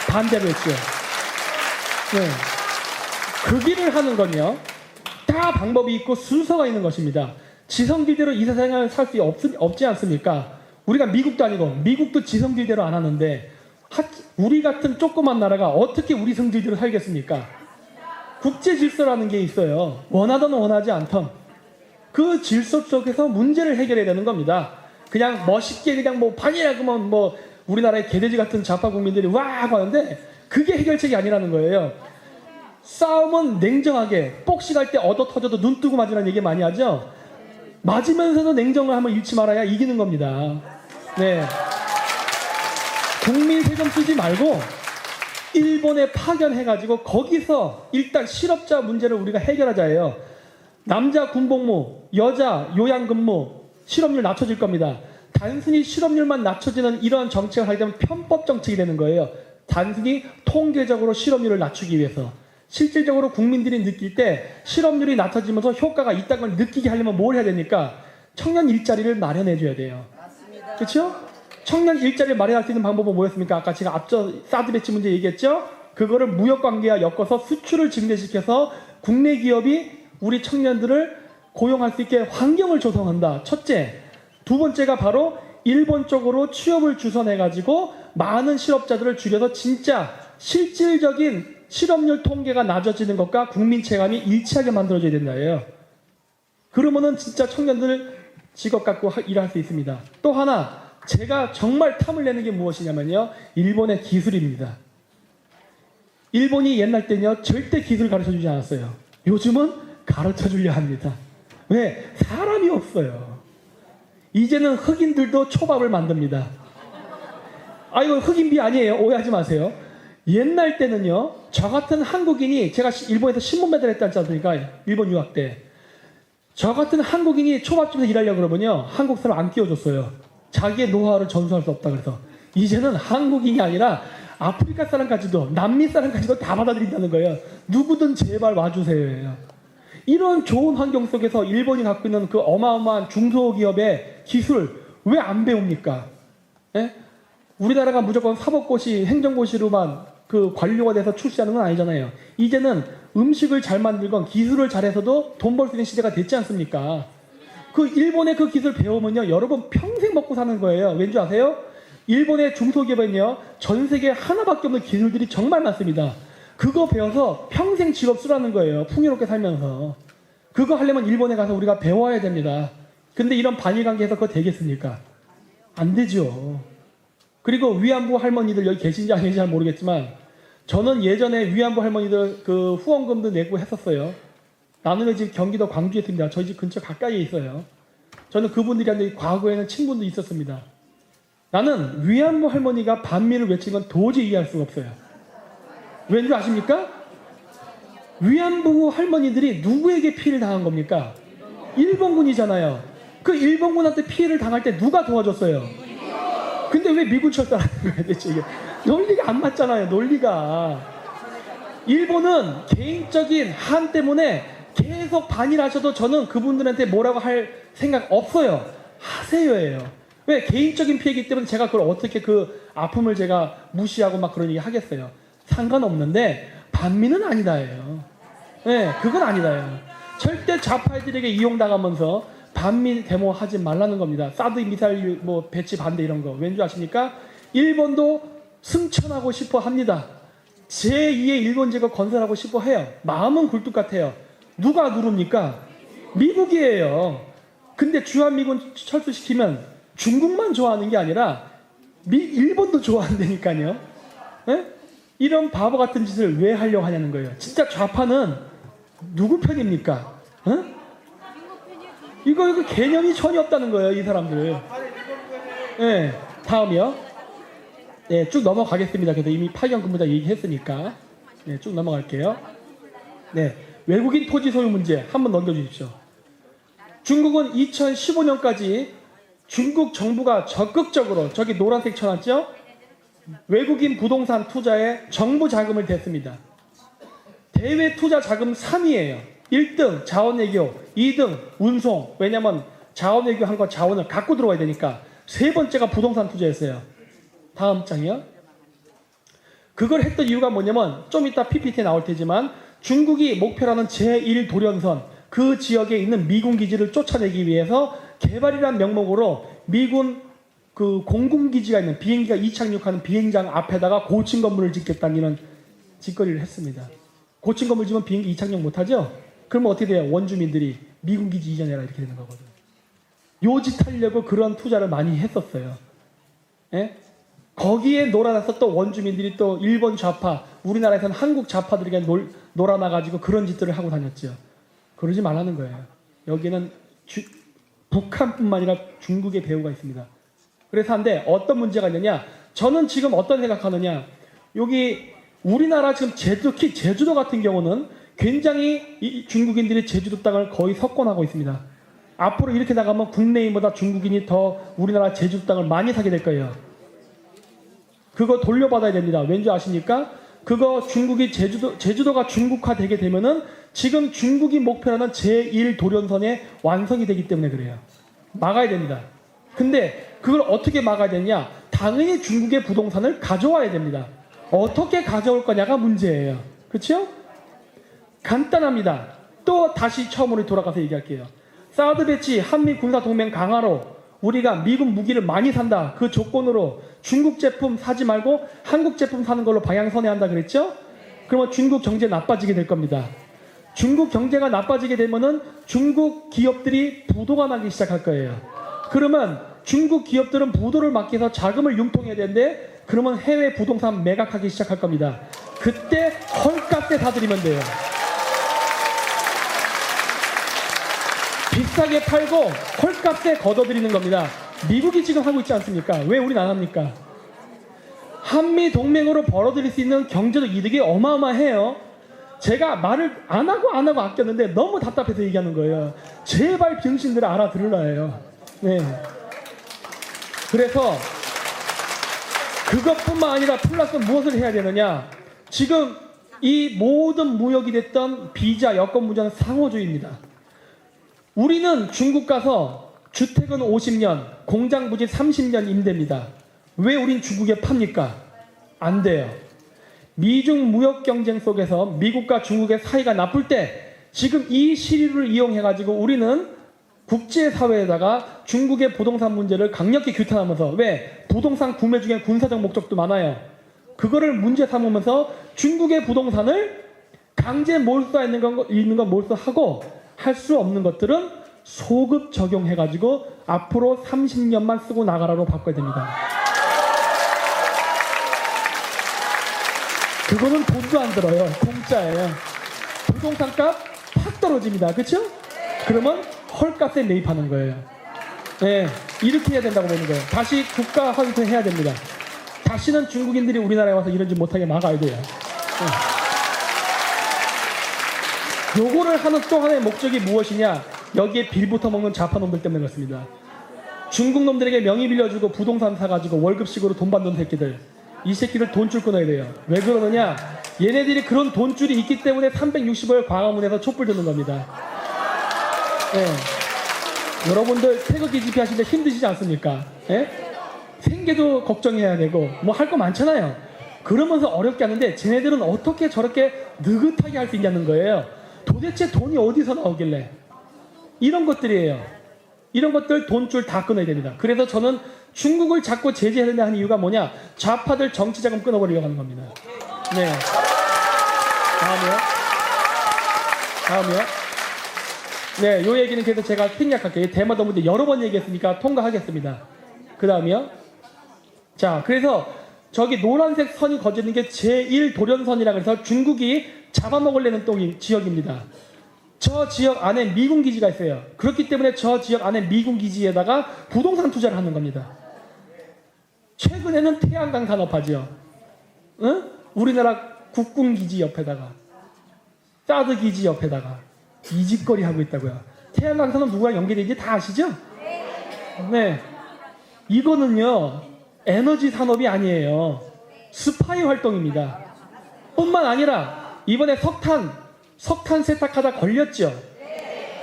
반대로 했죠. 네. 그 길을 하는 건요. 다 방법이 있고 순서가 있는 것입니다. 지성질대로 이 세상을 살 수 없지 않습니까? 우리가 미국도 아니고 미국도 지성질대로 안 하는데 우리 같은 조그만 나라가 어떻게 우리 성질대로 살겠습니까? 국제 질서라는 게 있어요. 원하든 원하지 않던 그 질서 속에서 문제를 해결해야 되는 겁니다. 그냥 멋있게 그냥 뭐 반이라 그러면 뭐 우리나라의 개돼지 같은 좌파 국민들이 와 하고 하는데 그게 해결책이 아니라는 거예요. 싸움은 냉정하게 복식할 때 얻어 터져도 눈 뜨고 맞으라는 얘기 많이 하죠. 맞으면서도 냉정을 한번 잃지 말아야 이기는 겁니다. 네. 국민 세금 쓰지 말고 일본에 파견해가지고 거기서 일단 실업자 문제를 우리가 해결하자예요. 남자 군복무, 여자 요양근무 실업률 낮춰질 겁니다. 단순히 실업률만 낮춰지는 이런 정책을 하게 되면 편법 정책이 되는 거예요. 단순히 통계적으로 실업률을 낮추기 위해서. 실질적으로 국민들이 느낄 때 실업률이 낮아지면서 효과가 있다는 걸 느끼게 하려면 뭘 해야 되니까 청년 일자리를 마련해 줘야 돼요. 그렇죠? 청년 일자리를 마련할 수 있는 방법은 뭐였습니까? 아까 제가 앞서 사드 배치 문제 얘기했죠? 그거를 무역관계와 엮어서 수출을 증대시켜서 국내 기업이 우리 청년들을 고용할 수 있게 환경을 조성한다. 첫째. 두 번째가 바로 일본 쪽으로 취업을 주선해가지고 많은 실업자들을 줄여서 진짜 실질적인 실업률 통계가 낮아지는 것과 국민 체감이 일치하게 만들어져야 된다예요. 그러면은 진짜 청년들 직업 갖고 일할 수 있습니다. 또 하나 제가 정말 탐을 내는 게 무엇이냐면요. 일본의 기술입니다. 일본이 옛날 때는요. 절대 기술 가르쳐주지 않았어요. 요즘은 가르쳐주려 합니다. 왜? 사람이 없어요. 이제는 흑인들도 초밥을 만듭니다. 아 이거 흑인비 아니에요. 오해하지 마세요. 옛날 때는요. 저 같은 한국인이 제가 일본에서 신문 매달 했다지 않습니까? 일본 유학 때. 저 같은 한국인이 초밥집에서 일하려고 그러면요. 한국 사람 안 끼워줬어요. 자기의 노하우를 전수할 수 없다 그래서. 이제는 한국인이 아니라 아프리카 사람까지도 남미 사람까지도 다 받아들인다는 거예요. 누구든 제발 와주세요. 이런 좋은 환경 속에서 일본이 갖고 있는 그 어마어마한 중소기업의 기술 왜 안 배웁니까? 예? 우리나라가 무조건 사법고시, 행정고시로만 그 관료가 돼서 출시하는 건 아니잖아요. 이제는 음식을 잘 만들건 기술을 잘해서도 돈 벌 수 있는 시대가 됐지 않습니까? 그 일본의 그 기술 배우면요. 여러분 평생 먹고 사는 거예요. 왠지 아세요? 일본의 중소기업은요. 전 세계에 하나밖에 없는 기술들이 정말 많습니다. 그거 배워서 평생 직업 쓰라는 거예요. 풍요롭게 살면서. 그거 하려면 일본에 가서 우리가 배워야 됩니다. 근데 이런 반일관계에서 그거 되겠습니까? 안 되죠. 그리고 위안부 할머니들 여기 계신지 아닌지 잘 모르겠지만 저는 예전에 위안부 할머니들 그 후원금도 내고 했었어요. 나는 집 경기도 광주에 있습니다. 저희 집 근처 가까이에 있어요. 저는 그분들한테 과거에는 친분도 있었습니다. 나는 위안부 할머니가 반미를 외치는 건 도저히 이해할 수가 없어요. 왠지 아십니까? 위안부 할머니들이 누구에게 피해를 당한 겁니까? 일본군이잖아요. 그 일본군한테 피해를 당할 때 누가 도와줬어요? 근데 왜 미군 철수하는 거예요 대체 이게? 논리가 안 맞잖아요. 논리가. 일본은 개인적인 한 때문에 계속 반일하셔도 저는 그분들한테 뭐라고 할 생각 없어요. 하세요예요. 왜? 개인적인 피해이기 때문에 제가 그걸 어떻게 그 아픔을 제가 무시하고 막 그런 얘기 하겠어요. 상관없는데 반미는 아니다예요. 네, 그건 아니다예요. 절대 좌파들에게 이용당하면서 반미 데모 하지 말라는 겁니다. 사드 미사일 뭐 배치 반대 이런 거. 왠지 아십니까? 일본도 승천하고 싶어 합니다. 제2의 일본 제국 건설하고 싶어 해요. 마음은 굴뚝 같아요. 누가 누릅니까? 미국이에요. 근데 주한미군 철수시키면 중국만 좋아하는 게 아니라 일본도 좋아한다니까요. 네? 이런 바보 같은 짓을 왜 하려고 하냐는 거예요. 진짜 좌파는 누구 편입니까? 어? 이거 개념이 전혀 없다는 거예요, 이 사람들. 네, 다음이요. 네, 쭉 넘어가겠습니다. 그래서 이미 파견 근무자 얘기했으니까. 네, 쭉 넘어갈게요. 네, 외국인 토지 소유 문제 한번 넘겨주십시오. 중국은 2015년까지 중국 정부가 적극적으로 저기 노란색 쳐놨죠? 외국인 부동산 투자에 정부 자금을 댔습니다. 대외 투자 자금 3위예요. 1등 자원외교, 2등 운송. 왜냐면 자원외교 한 거 자원을 갖고 들어와야 되니까. 세 번째가 부동산 투자였어요. 다음 장이요. 그걸 했던 이유가 뭐냐면 좀 이따 PPT에 나올 테지만 중국이 목표라는 제1 도련선 그 지역에 있는 미군 기지를 쫓아내기 위해서 개발이란 명목으로 미군 그 공군기지가 있는 비행기가 이착륙하는 비행장 앞에다가 고층 건물을 짓겠다는 이런 짓거리를 했습니다. 고층 건물 지면 비행기 이착륙 못하죠? 그러면 어떻게 돼요? 원주민들이 미군 기지 이전해라 이렇게 되는 거거든요. 요짓 하려고 그런 투자를 많이 했었어요. 예? 거기에 놀아나서 또 원주민들이 또 일본 좌파, 우리나라에서는 한국 좌파들에게 놀아나가지고 그런 짓들을 하고 다녔죠. 그러지 말라는 거예요. 여기는 북한뿐만 아니라 중국의 배후가 있습니다. 그래서 한데 어떤 문제가 있느냐? 저는 지금 어떤 생각하느냐? 여기 우리나라 지금 특히 제주도 같은 경우는 굉장히 이 중국인들이 제주도 땅을 거의 석권하고 있습니다. 앞으로 이렇게 나가면 국내인보다 중국인이 더 우리나라 제주도 땅을 많이 사게 될 거예요. 그거 돌려받아야 됩니다. 왠지 아십니까? 그거 중국이 제주도가 중국화 되게 되면은 지금 중국이 목표하는 제1도련선의 완성이 되기 때문에 그래요. 막아야 됩니다. 근데 그걸 어떻게 막아야 되냐? 당연히 중국의 부동산을 가져와야 됩니다. 어떻게 가져올 거냐가 문제예요. 그렇죠? 간단합니다. 또 다시 처음으로 돌아가서 얘기할게요. 사드 배치 한미 군사 동맹 강화로 우리가 미국 무기를 많이 산다. 그 조건으로 중국 제품 사지 말고 한국 제품 사는 걸로 방향선회한다 그랬죠? 그러면 중국 경제 나빠지게 될 겁니다. 중국 경제가 나빠지게 되면은 중국 기업들이 부도가 나기 시작할 거예요. 그러면 중국 기업들은 부도를 막기 위해서 자금을 융통해야 되는데 그러면 해외 부동산 매각하기 시작할 겁니다. 그때 헐값에 사들이면 돼요. 비싸게 팔고 헐값에 걷어들이는 겁니다. 미국이 지금 하고 있지 않습니까? 왜 우리는 안 합니까? 한미 동맹으로 벌어들일 수 있는 경제적 이득이 어마어마해요. 제가 말을 안 하고 아꼈는데 너무 답답해서 얘기하는 거예요. 제발 병신들을 알아들으라 해요. 네. 그래서 그것뿐만 아니라 플러스 무엇을 해야 되느냐? 지금 이 모든 무역이 됐던 비자 여권 문제는 상호주의입니다. 우리는 중국 가서 주택은 50년, 공장 부지 30년 임대입니다. 왜 우린 중국에 팝니까? 안 돼요. 미중 무역 경쟁 속에서 미국과 중국의 사이가 나쁠 때 지금 이 시류를 이용해가지고 우리는 국제사회에다가 중국의 부동산 문제를 강력히 규탄하면서 왜? 부동산 구매 중에 군사적 목적도 많아요. 그거를 문제 삼으면서 중국의 부동산을 강제 몰수하는 건 몰수하고 할 수 없는 것들은 소급 적용해가지고 앞으로 30년만 쓰고 나가라로 바꿔야 됩니다. 그거는 돈도 안 들어요. 공짜예요. 부동산 값 팍 떨어집니다. 그렇죠? 그러면 헐값에 매입하는 거예요. 네, 이렇게 해야 된다고 보는 거예요. 다시 국가 환수해야 됩니다. 다시는 중국인들이 우리나라에 와서 이런 짓 못하게 막아야 돼요. 네. 요거를 하는 또 하나의 목적이 무엇이냐? 여기에 빌부터 먹는 좌파놈들 때문에 그렇습니다. 중국 놈들에게 명의 빌려주고 부동산 사가지고 월급식으로 돈 받는 새끼들, 이 새끼들 돈줄 끊어야 돼요. 왜 그러느냐? 얘네들이 그런 돈줄이 있기 때문에 365일 광화문에서 촛불 드는 겁니다. 네. 여러분들 태극기 집회하시는데 힘드시지 않습니까? 네? 생계도 걱정해야 되고 뭐 할 거 많잖아요. 그러면서 어렵게 하는데 쟤네들은 어떻게 저렇게 느긋하게 할 수 있냐는 거예요. 도대체 돈이 어디서 나오길래? 이런 것들이에요. 이런 것들 돈줄 다 끊어야 됩니다. 그래서 저는 중국을 자꾸 제재하려는 하는 이유가 뭐냐? 좌파들 정치자금 끊어버리려고 하는 겁니다. 네. 다음이요. 네, 요 얘기는 그래서 제가 생략할게요. 대마도 문제 여러 번 얘기했으니까 통과하겠습니다. 그 다음이요. 자, 그래서 저기 노란색 선이 거치는 게 제1도련선이라 그래서 중국이 잡아먹으려는 지역입니다. 저 지역 안에 미군 기지가 있어요. 그렇기 때문에 저 지역 안에 미군 기지에다가 부동산 투자를 하는 겁니다. 최근에는 태양광 산업하지요. 응? 우리나라 국군 기지 옆에다가 사드 기지 옆에다가 이 짓거리 하고 있다고요. 태양광 산업 누구랑 연계되는지 다 아시죠? 네. 이거는요 에너지 산업이 아니에요. 스파이 활동입니다. 뿐만 아니라 이번에 석탄 세탁하다 걸렸죠.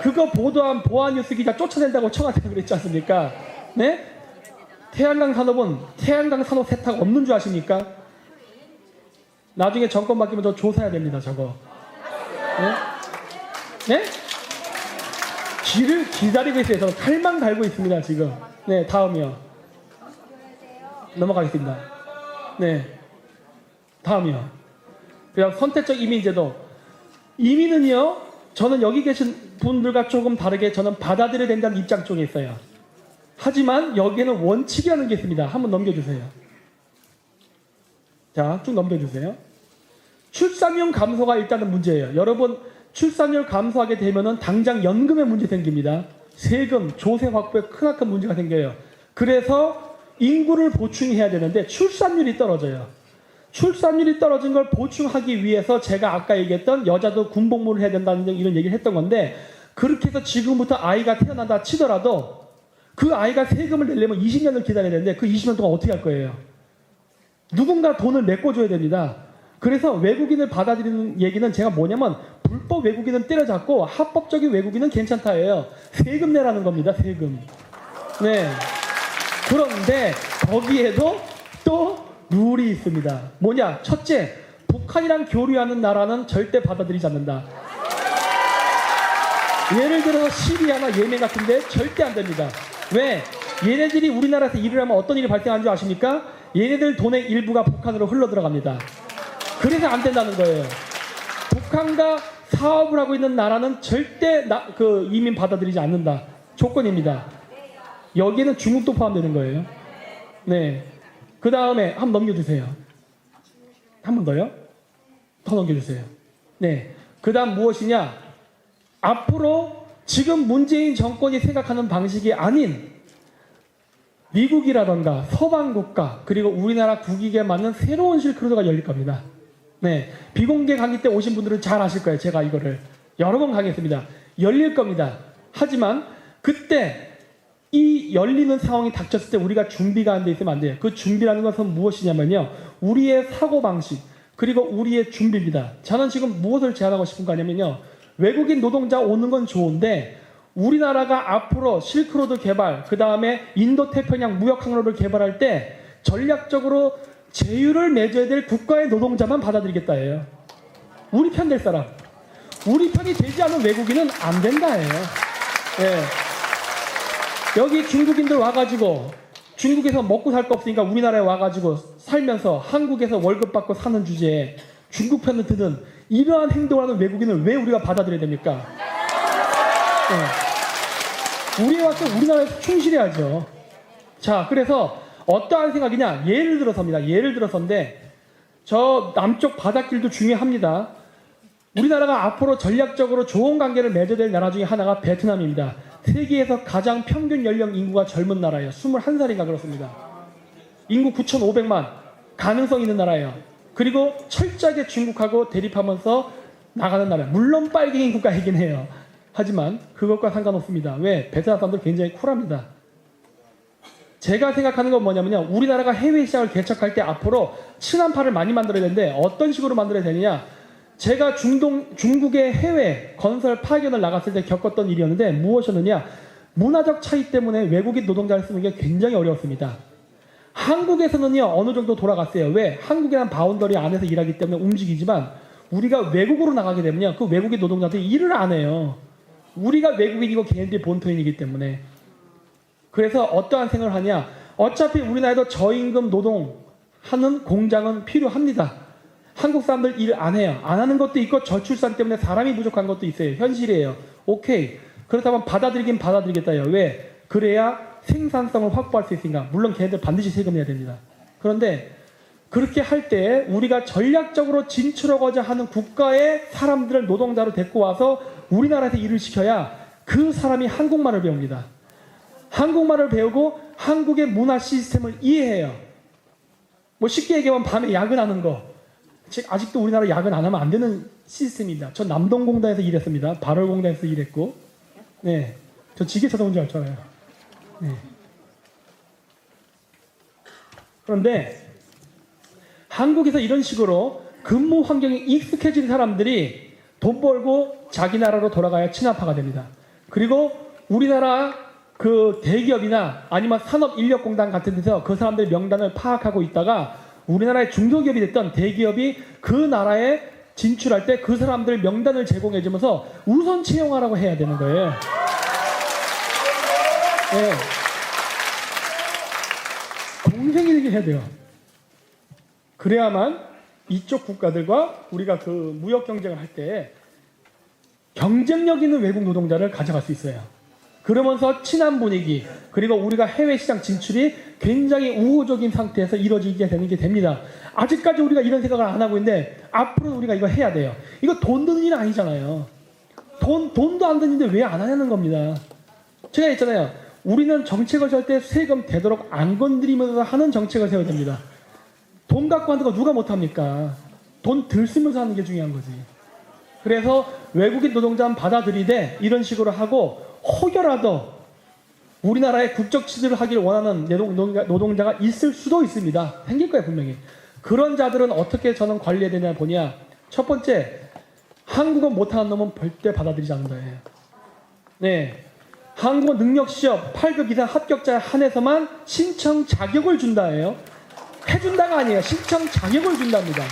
그거 보도한 보아뉴스 기자 쫓아낸다고 청와대가 그랬지 않습니까? 네? 태양광 산업은 태양광 산업 세탁 없는 줄 아십니까? 나중에 정권 바뀌면 저 조사해야 됩니다. 저거. 네? 네? 길을 기다리고 있어요. 저는 칼만 갈고 있습니다, 지금. 네, 다음이요. 넘어가겠습니다. 네. 다음이요. 그냥 선택적 이민제도. 이민은요, 저는 여기 계신 분들과 조금 다르게 저는 받아들여야 된다는 입장 쪽에 있어요. 하지만 여기에는 원칙이라는 게 있습니다. 한번 넘겨주세요. 자, 쭉 넘겨주세요. 출산율 감소가 일단은 문제예요. 여러분, 출산율 감소하게 되면은 당장 연금에 문제 생깁니다. 세금, 조세 확보에 크나큰 문제가 생겨요. 그래서 인구를 보충해야 되는데 출산율이 떨어져요. 출산율이 떨어진 걸 보충하기 위해서 제가 아까 얘기했던 여자도 군복무를 해야 된다는 이런 얘기를 했던 건데, 그렇게 해서 지금부터 아이가 태어난다 치더라도 그 아이가 세금을 내려면 20년을 기다려야 되는데 그 20년 동안 어떻게 할 거예요? 누군가 돈을 메꿔줘야 됩니다. 그래서 외국인을 받아들이는 얘기는 제가 뭐냐면, 불법 외국인은 때려잡고 합법적인 외국인은 괜찮다예요. 세금 내라는 겁니다. 세금. 네. 그런데 거기에도 또 룰이 있습니다. 뭐냐? 첫째, 북한이랑 교류하는 나라는 절대 받아들이지 않는다. 예를 들어서 시리아나 예멘 같은데 절대 안 됩니다. 왜? 얘네들이 우리나라에서 일을 하면 어떤 일이 발생하는 줄 아십니까? 얘네들 돈의 일부가 북한으로 흘러 들어갑니다. 그래서 안 된다는 거예요. 북한과 사업을 하고 있는 나라는 절대 이민 받아들이지 않는다. 조건입니다. 여기에는 중국도 포함되는 거예요. 네. 그 다음에 한번 넘겨주세요. 한 번 더요? 더 넘겨주세요. 네. 그 다음 무엇이냐? 앞으로 지금 문재인 정권이 생각하는 방식이 아닌 미국이라던가 서방국가 그리고 우리나라 국익에 맞는 새로운 실크로드가 열릴 겁니다. 네. 비공개 강의 때 오신 분들은 잘 아실 거예요. 제가 이거를 여러 번 강의했습니다. 열릴 겁니다. 하지만 그때 이 열리는 상황이 닥쳤을 때 우리가 준비가 안 돼 있으면 안 돼요. 그 준비라는 것은 무엇이냐면요, 우리의 사고방식 그리고 우리의 준비입니다. 저는 지금 무엇을 제안하고 싶은 거 아니면요, 외국인 노동자 오는 건 좋은데 우리나라가 앞으로 실크로드 개발, 그 다음에 인도태평양 무역항로를 개발할 때 전략적으로 제휴를 맺어야 될 국가의 노동자만 받아들이겠다예요. 우리 편 될 사람. 우리 편이 되지 않은 외국인은 안 된다예요. 예. 여기 중국인들 와가지고 중국에서 먹고 살 거 없으니까 우리나라에 와가지고 살면서 한국에서 월급 받고 사는 주제에 중국 편을 드는 이러한 행동을 하는 외국인을 왜 우리가 받아들여야 됩니까? 네. 우리 와서 우리나라에서 충실해야죠. 자, 그래서 어떠한 생각이냐? 예를 들어서입니다. 예를 들어서인데 저 남쪽 바닷길도 중요합니다. 우리나라가 앞으로 전략적으로 좋은 관계를 맺어야 될 나라 중에 하나가 베트남입니다. 세계에서 가장 평균 연령 인구가 젊은 나라예요. 21살인가 그렇습니다. 인구 9,500만, 가능성 있는 나라예요. 그리고 철저하게 중국하고 대립하면서 나가는 나라예요. 물론 빨갱이 국가이긴 해요. 하지만 그것과 상관없습니다. 왜? 베트남 사람들 굉장히 쿨합니다. 제가 생각하는 건 뭐냐면요, 우리나라가 해외 시장을 개척할 때 앞으로 친한파를 많이 만들어야 되는데 어떤 식으로 만들어야 되느냐, 제가 중국의 해외 건설 파견을 나갔을 때 겪었던 일이었는데 무엇이었느냐, 문화적 차이 때문에 외국인 노동자를 쓰는 게 굉장히 어려웠습니다. 한국에서는요 어느 정도 돌아갔어요. 왜? 한국이란 바운더리 안에서 일하기 때문에 움직이지만 우리가 외국으로 나가게 되면요 그 외국인 노동자들이 일을 안 해요. 우리가 외국인이고 걔네들이 본토인이기 때문에. 그래서 어떠한 생각을 하냐, 어차피 우리나라에도 저임금 노동하는 공장은 필요합니다. 한국 사람들 일 안 해요. 안 하는 것도 있고 저출산 때문에 사람이 부족한 것도 있어요. 현실이에요. 오케이. 그렇다면 받아들이긴 받아들이겠다요. 왜? 그래야 생산성을 확보할 수 있으니까. 물론 걔네들 반드시 세금내야 됩니다. 그런데 그렇게 할 때 우리가 전략적으로 진출하고자 하는 국가의 사람들을 노동자로 데리고 와서 우리나라에서 일을 시켜야 그 사람이 한국말을 배웁니다. 한국말을 배우고 한국의 문화 시스템을 이해해요. 뭐 쉽게 얘기하면 밤에 야근하는 거. 아직도 우리나라 야근 안 하면 안 되는 시스템입니다. 전 남동공단에서 일했습니다. 발월공단에서 일했고, 네, 저 지게차도 온 줄 알잖아요. 네. 그런데 한국에서 이런 식으로 근무 환경에 익숙해진 사람들이 돈 벌고 자기 나라로 돌아가야 친화파가 됩니다. 그리고 우리나라 그 대기업이나 아니면 산업인력공단 같은 데서 그 사람들의 명단을 파악하고 있다가 우리나라의 중소기업이 됐던 대기업이 그 나라에 진출할 때 그 사람들 명단을 제공해주면서 우선 채용하라고 해야 되는 거예요. 네. 공생이 되게 해야 돼요. 그래야만 이쪽 국가들과 우리가 그 무역 경쟁을 할 때 경쟁력 있는 외국 노동자를 가져갈 수 있어요. 그러면서 친한 분위기, 그리고 우리가 해외 시장 진출이 굉장히 우호적인 상태에서 이루어지게 되는 게 됩니다. 아직까지 우리가 이런 생각을 안 하고 있는데 앞으로 우리가 이거 해야 돼요. 이거 돈 드는 일 아니잖아요. 돈도 안 드는데 왜 안 하냐는 겁니다. 제가 했잖아요. 우리는 정책을 세울 때 세금 되도록 안 건드리면서 하는 정책을 세워야 됩니다. 돈 갖고 하는 거 누가 못합니까? 돈 들 쓰면서 하는 게 중요한 거지. 그래서 외국인 노동자는 받아들이되 이런 식으로 하고 혹여라도 우리나라에 국적 취득을 하기를 원하는 노동자가 있을 수도 있습니다. 생길 거예요, 분명히. 그런 자들은 어떻게 저는 관리해야 되냐 보냐. 첫 번째, 한국어 못하는 놈은 절대 받아들이지 않는다. 네. 한국어 능력 시험 8급 이상 합격자에 한해서만 신청 자격을 준다예요. 해준다가 아니에요. 신청 자격을 준답니다.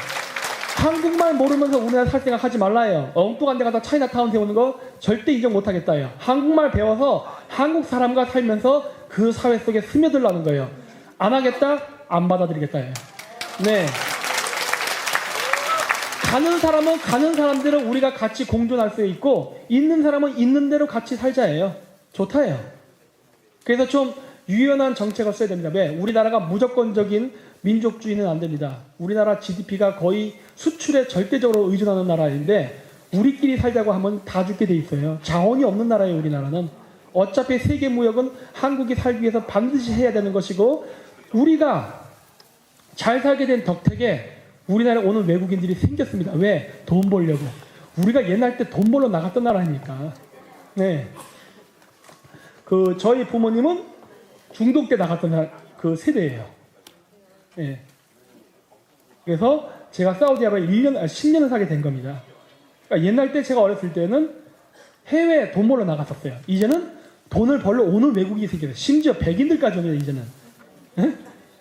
한국말 모르면서 우리나라 살 생각 하지 말라요. 엉뚱한 데 가다 차이나타운 세우는 거 절대 인정 못하겠다요. 한국말 배워서 한국 사람과 살면서 그 사회 속에 스며들라는 거예요. 안 하겠다? 안 받아들이겠다예요. 네. 가는 사람은 가는 사람대로 우리가 같이 공존할 수 있고 있는 사람은 있는 대로 같이 살자예요. 좋다예요. 그래서 좀 유연한 정책을 써야 됩니다. 왜? 우리나라가 무조건적인 민족주의는 안 됩니다. 우리나라 GDP가 거의 수출에 절대적으로 의존하는 나라인데 우리끼리 살자고 하면 다 죽게 돼 있어요. 자원이 없는 나라예요, 우리나라는. 어차피 세계 무역은 한국이 살기 위해서 반드시 해야 되는 것이고 우리가 잘 살게 된 덕택에 우리나라에 오는 외국인들이 생겼습니다. 왜? 돈 벌려고. 우리가 옛날 때 돈 벌러 나갔던 나라니까. 네. 저희 부모님은 중동 때 나갔던 그 세대예요. 네. 그래서 제가 사우디아라비아 10년을 살게 된 겁니다. 그러니까 옛날 때 제가 어렸을 때는 해외에 돈 벌러 나갔었어요. 이제는 돈을 벌러 오는 외국인이 생겨요. 심지어 백인들까지 옵니다, 이제는. 네?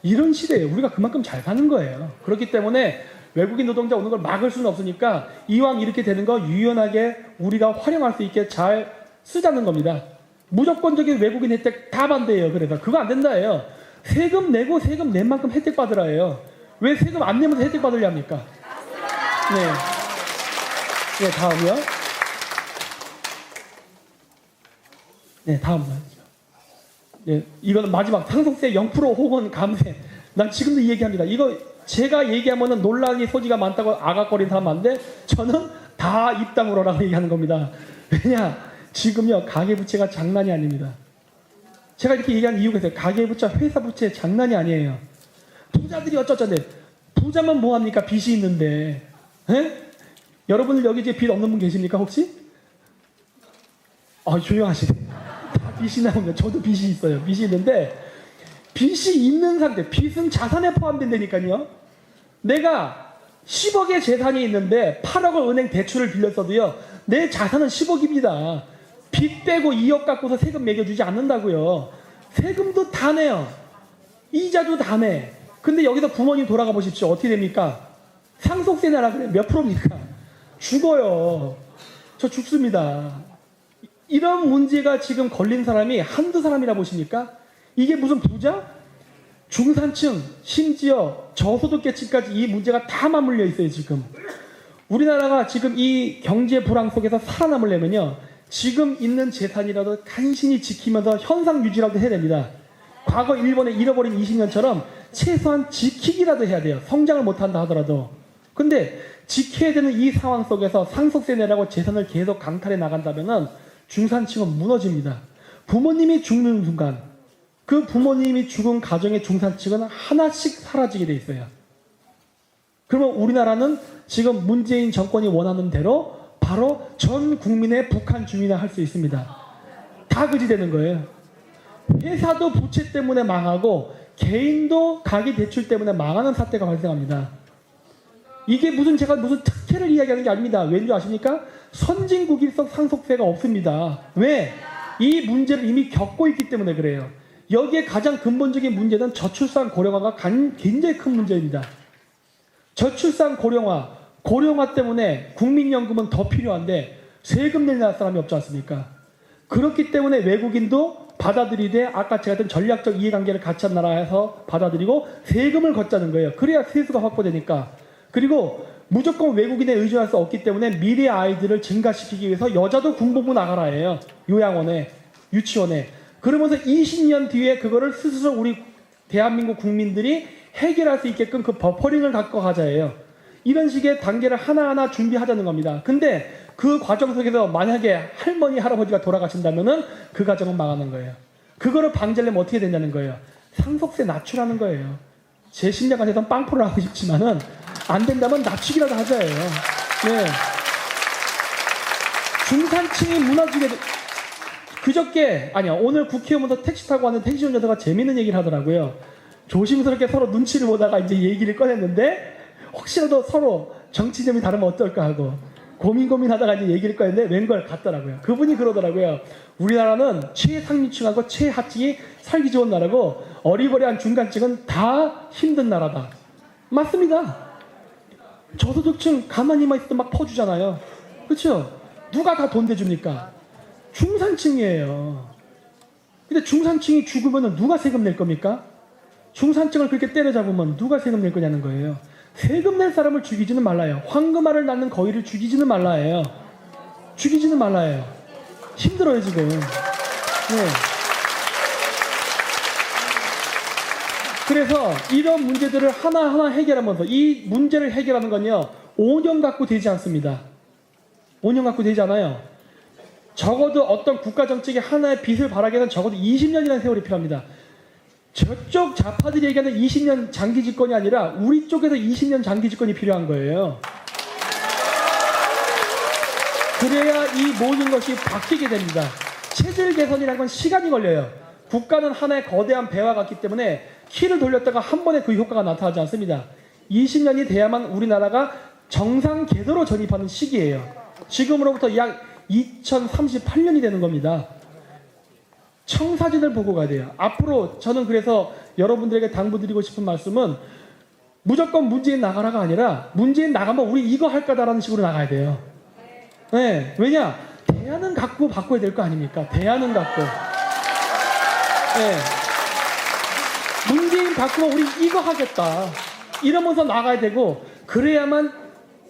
이런 시대예요. 우리가 그만큼 잘 사는 거예요. 그렇기 때문에 외국인 노동자 오는 걸 막을 수는 없으니까 이왕 이렇게 되는 거 유연하게 우리가 활용할 수 있게 잘 쓰자는 겁니다. 무조건적인 외국인 혜택 다 반대예요. 그래서 그거 안 된다예요. 세금 내고 세금 낸 만큼 혜택 받으라예요. 왜 세금 안 내면서 혜택 받으려 합니까? 네. 네, 다음이요. 네, 다음. 네, 이거는 마지막 상속세 0% 혹은 감세. 난 지금도 이 얘기합니다. 이거 제가 얘기하면은 논란이 소지가 많다고 아각거리는 사람 많은데 저는 다 입당으로라고 얘기하는 겁니다. 왜냐? 지금요 가계부채가 장난이 아닙니다. 제가 이렇게 얘기하는 이유가 있어요. 가계부채, 회사부채 장난이 아니에요. 부자들이 어쩌자는데 부자만 뭐합니까? 빚이 있는데. 에? 여러분들 여기 이제 빚 없는 분 계십니까 혹시? 조용하시네. 다 빚이 나오면 저도 빚이 있어요. 빚이 있는데 빚이 있는 상태, 빚은 자산에 포함된다니까요. 내가 10억의 재산이 있는데 8억을 은행 대출을 빌렸어도요 내 자산은 10억입니다. 빚 빼고 2억 갖고서 세금 매겨주지 않는다고요. 세금도 다 내요. 이자도 다 내. 근데 여기서 부모님 돌아가 보십시오. 어떻게 됩니까? 상속세 내라 그래. 몇 프로입니까? 죽어요. 저 죽습니다. 이런 문제가 지금 걸린 사람이 한두 사람이라 보십니까? 이게 무슨 부자? 중산층, 심지어 저소득계층까지 이 문제가 다 맞물려 있어요, 지금. 우리나라가 지금 이 경제 불황 속에서 살아남으려면요, 지금 있는 재산이라도 간신히 지키면서 현상 유지라도 해야 됩니다. 과거 일본의 잃어버린 20년처럼 최소한 지키기라도 해야 돼요. 성장을 못한다 하더라도. 근데 지켜야 되는 이 상황 속에서 상속세 내라고 재산을 계속 강탈해 나간다면은 중산층은 무너집니다. 부모님이 죽는 순간 그 부모님이 죽은 가정의 중산층은 하나씩 사라지게 돼 있어요. 그러면 우리나라는 지금 문재인 정권이 원하는 대로 바로 전 국민의 북한 주민화 할 수 있습니다. 다 그지 되는 거예요. 회사도 부채 때문에 망하고 개인도 가계 대출 때문에 망하는 사태가 발생합니다. 이게 제가 무슨 특혜를 이야기하는 게 아닙니다. 왠지 아십니까? 선진국일성 상속세가 없습니다. 왜? 이 문제를 이미 겪고 있기 때문에 그래요. 여기에 가장 근본적인 문제는 저출산 고령화가 굉장히 큰 문제입니다. 저출산 고령화 때문에 국민연금은 더 필요한데 세금 낼 사람이 없지 않습니까? 그렇기 때문에 외국인도 받아들이되 아까 제가 했던 전략적 이해관계를 같이 한 나라에서 받아들이고 세금을 걷자는 거예요. 그래야 세수가 확보되니까. 그리고 무조건 외국인에 의존할 수 없기 때문에 미래 아이들을 증가시키기 위해서 여자도 군복무 나가라예요. 요양원에, 유치원에. 그러면서 20년 뒤에 그거를 스스로 우리 대한민국 국민들이 해결할 수 있게끔 그 버퍼링을 갖고 가자예요. 이런 식의 단계를 하나하나 준비하자는 겁니다. 근데 그 과정 속에서 만약에 할머니, 할아버지가 돌아가신다면은 그 가정은 망하는 거예요. 그거를 방지하려면 어떻게 되냐는 거예요. 상속세 낮추라는 거예요. 제 심리가 돼서 빵포를 하고 싶지만은 안 된다면 낮추기라도 하자예요. 네. 중산층이 무너지게 오늘 국회 오면서 택시 타고 왔는 택시 운전사가 재밌는 얘기를 하더라고요. 조심스럽게 서로 눈치를 보다가 이제 얘기를 꺼냈는데 혹시라도 서로 정치점이 다르면 어떨까 하고 고민하다가 이제 얘기를 꺼냈는데 웬걸 같더라고요. 그분이 그러더라고요. 우리나라는 최상류층하고 최하층이 살기 좋은 나라고 어리버리한 중간층은 다 힘든 나라다. 맞습니다. 저소득층 가만히만 있어도 막 퍼주잖아요. 그렇죠? 누가 다 돈 대줍니까? 중산층이에요. 근데 중산층이 죽으면 누가 세금 낼 겁니까? 중산층을 그렇게 때려잡으면 누가 세금 낼 거냐는 거예요. 세금 낼 사람을 죽이지는 말라요. 황금알을 낳는 거위를 죽이지는 말라예요. 죽이지는 말라예요. 힘들어요 지금. 네. 그래서 이런 문제들을 하나하나 해결하면서 이 문제를 해결하는 건요 5년 갖고 되지 않습니다. 5년 갖고 되지 않아요. 적어도 어떤 국가 정책의 하나의 빛을 발하기 위해서는 적어도 20년이라는 세월이 필요합니다. 저쪽 좌파들이 얘기하는 20년 장기 집권이 아니라 우리 쪽에서 20년 장기 집권이 필요한 거예요. 그래야 이 모든 것이 바뀌게 됩니다. 체질 개선이라는 건 시간이 걸려요. 국가는 하나의 거대한 배와 같기 때문에 키를 돌렸다가 한 번에 그 효과가 나타나지 않습니다. 20년이 돼야만 우리나라가 정상 궤도로 전입하는 시기예요. 지금으로부터 약 2038년이 되는 겁니다. 청사진을 보고 가야 돼요. 앞으로 저는 그래서 여러분들에게 당부드리고 싶은 말씀은 무조건 문재인 나가라가 아니라 문재인 나가면 우리 이거 할 거다라는 식으로 나가야 돼요. 네, 왜냐? 대안은 갖고 바꿔야 될 거 아닙니까? 대안은 갖고. 네. 문재인 바꾸면 우리 이거 하겠다. 이러면서 나가야 되고 그래야만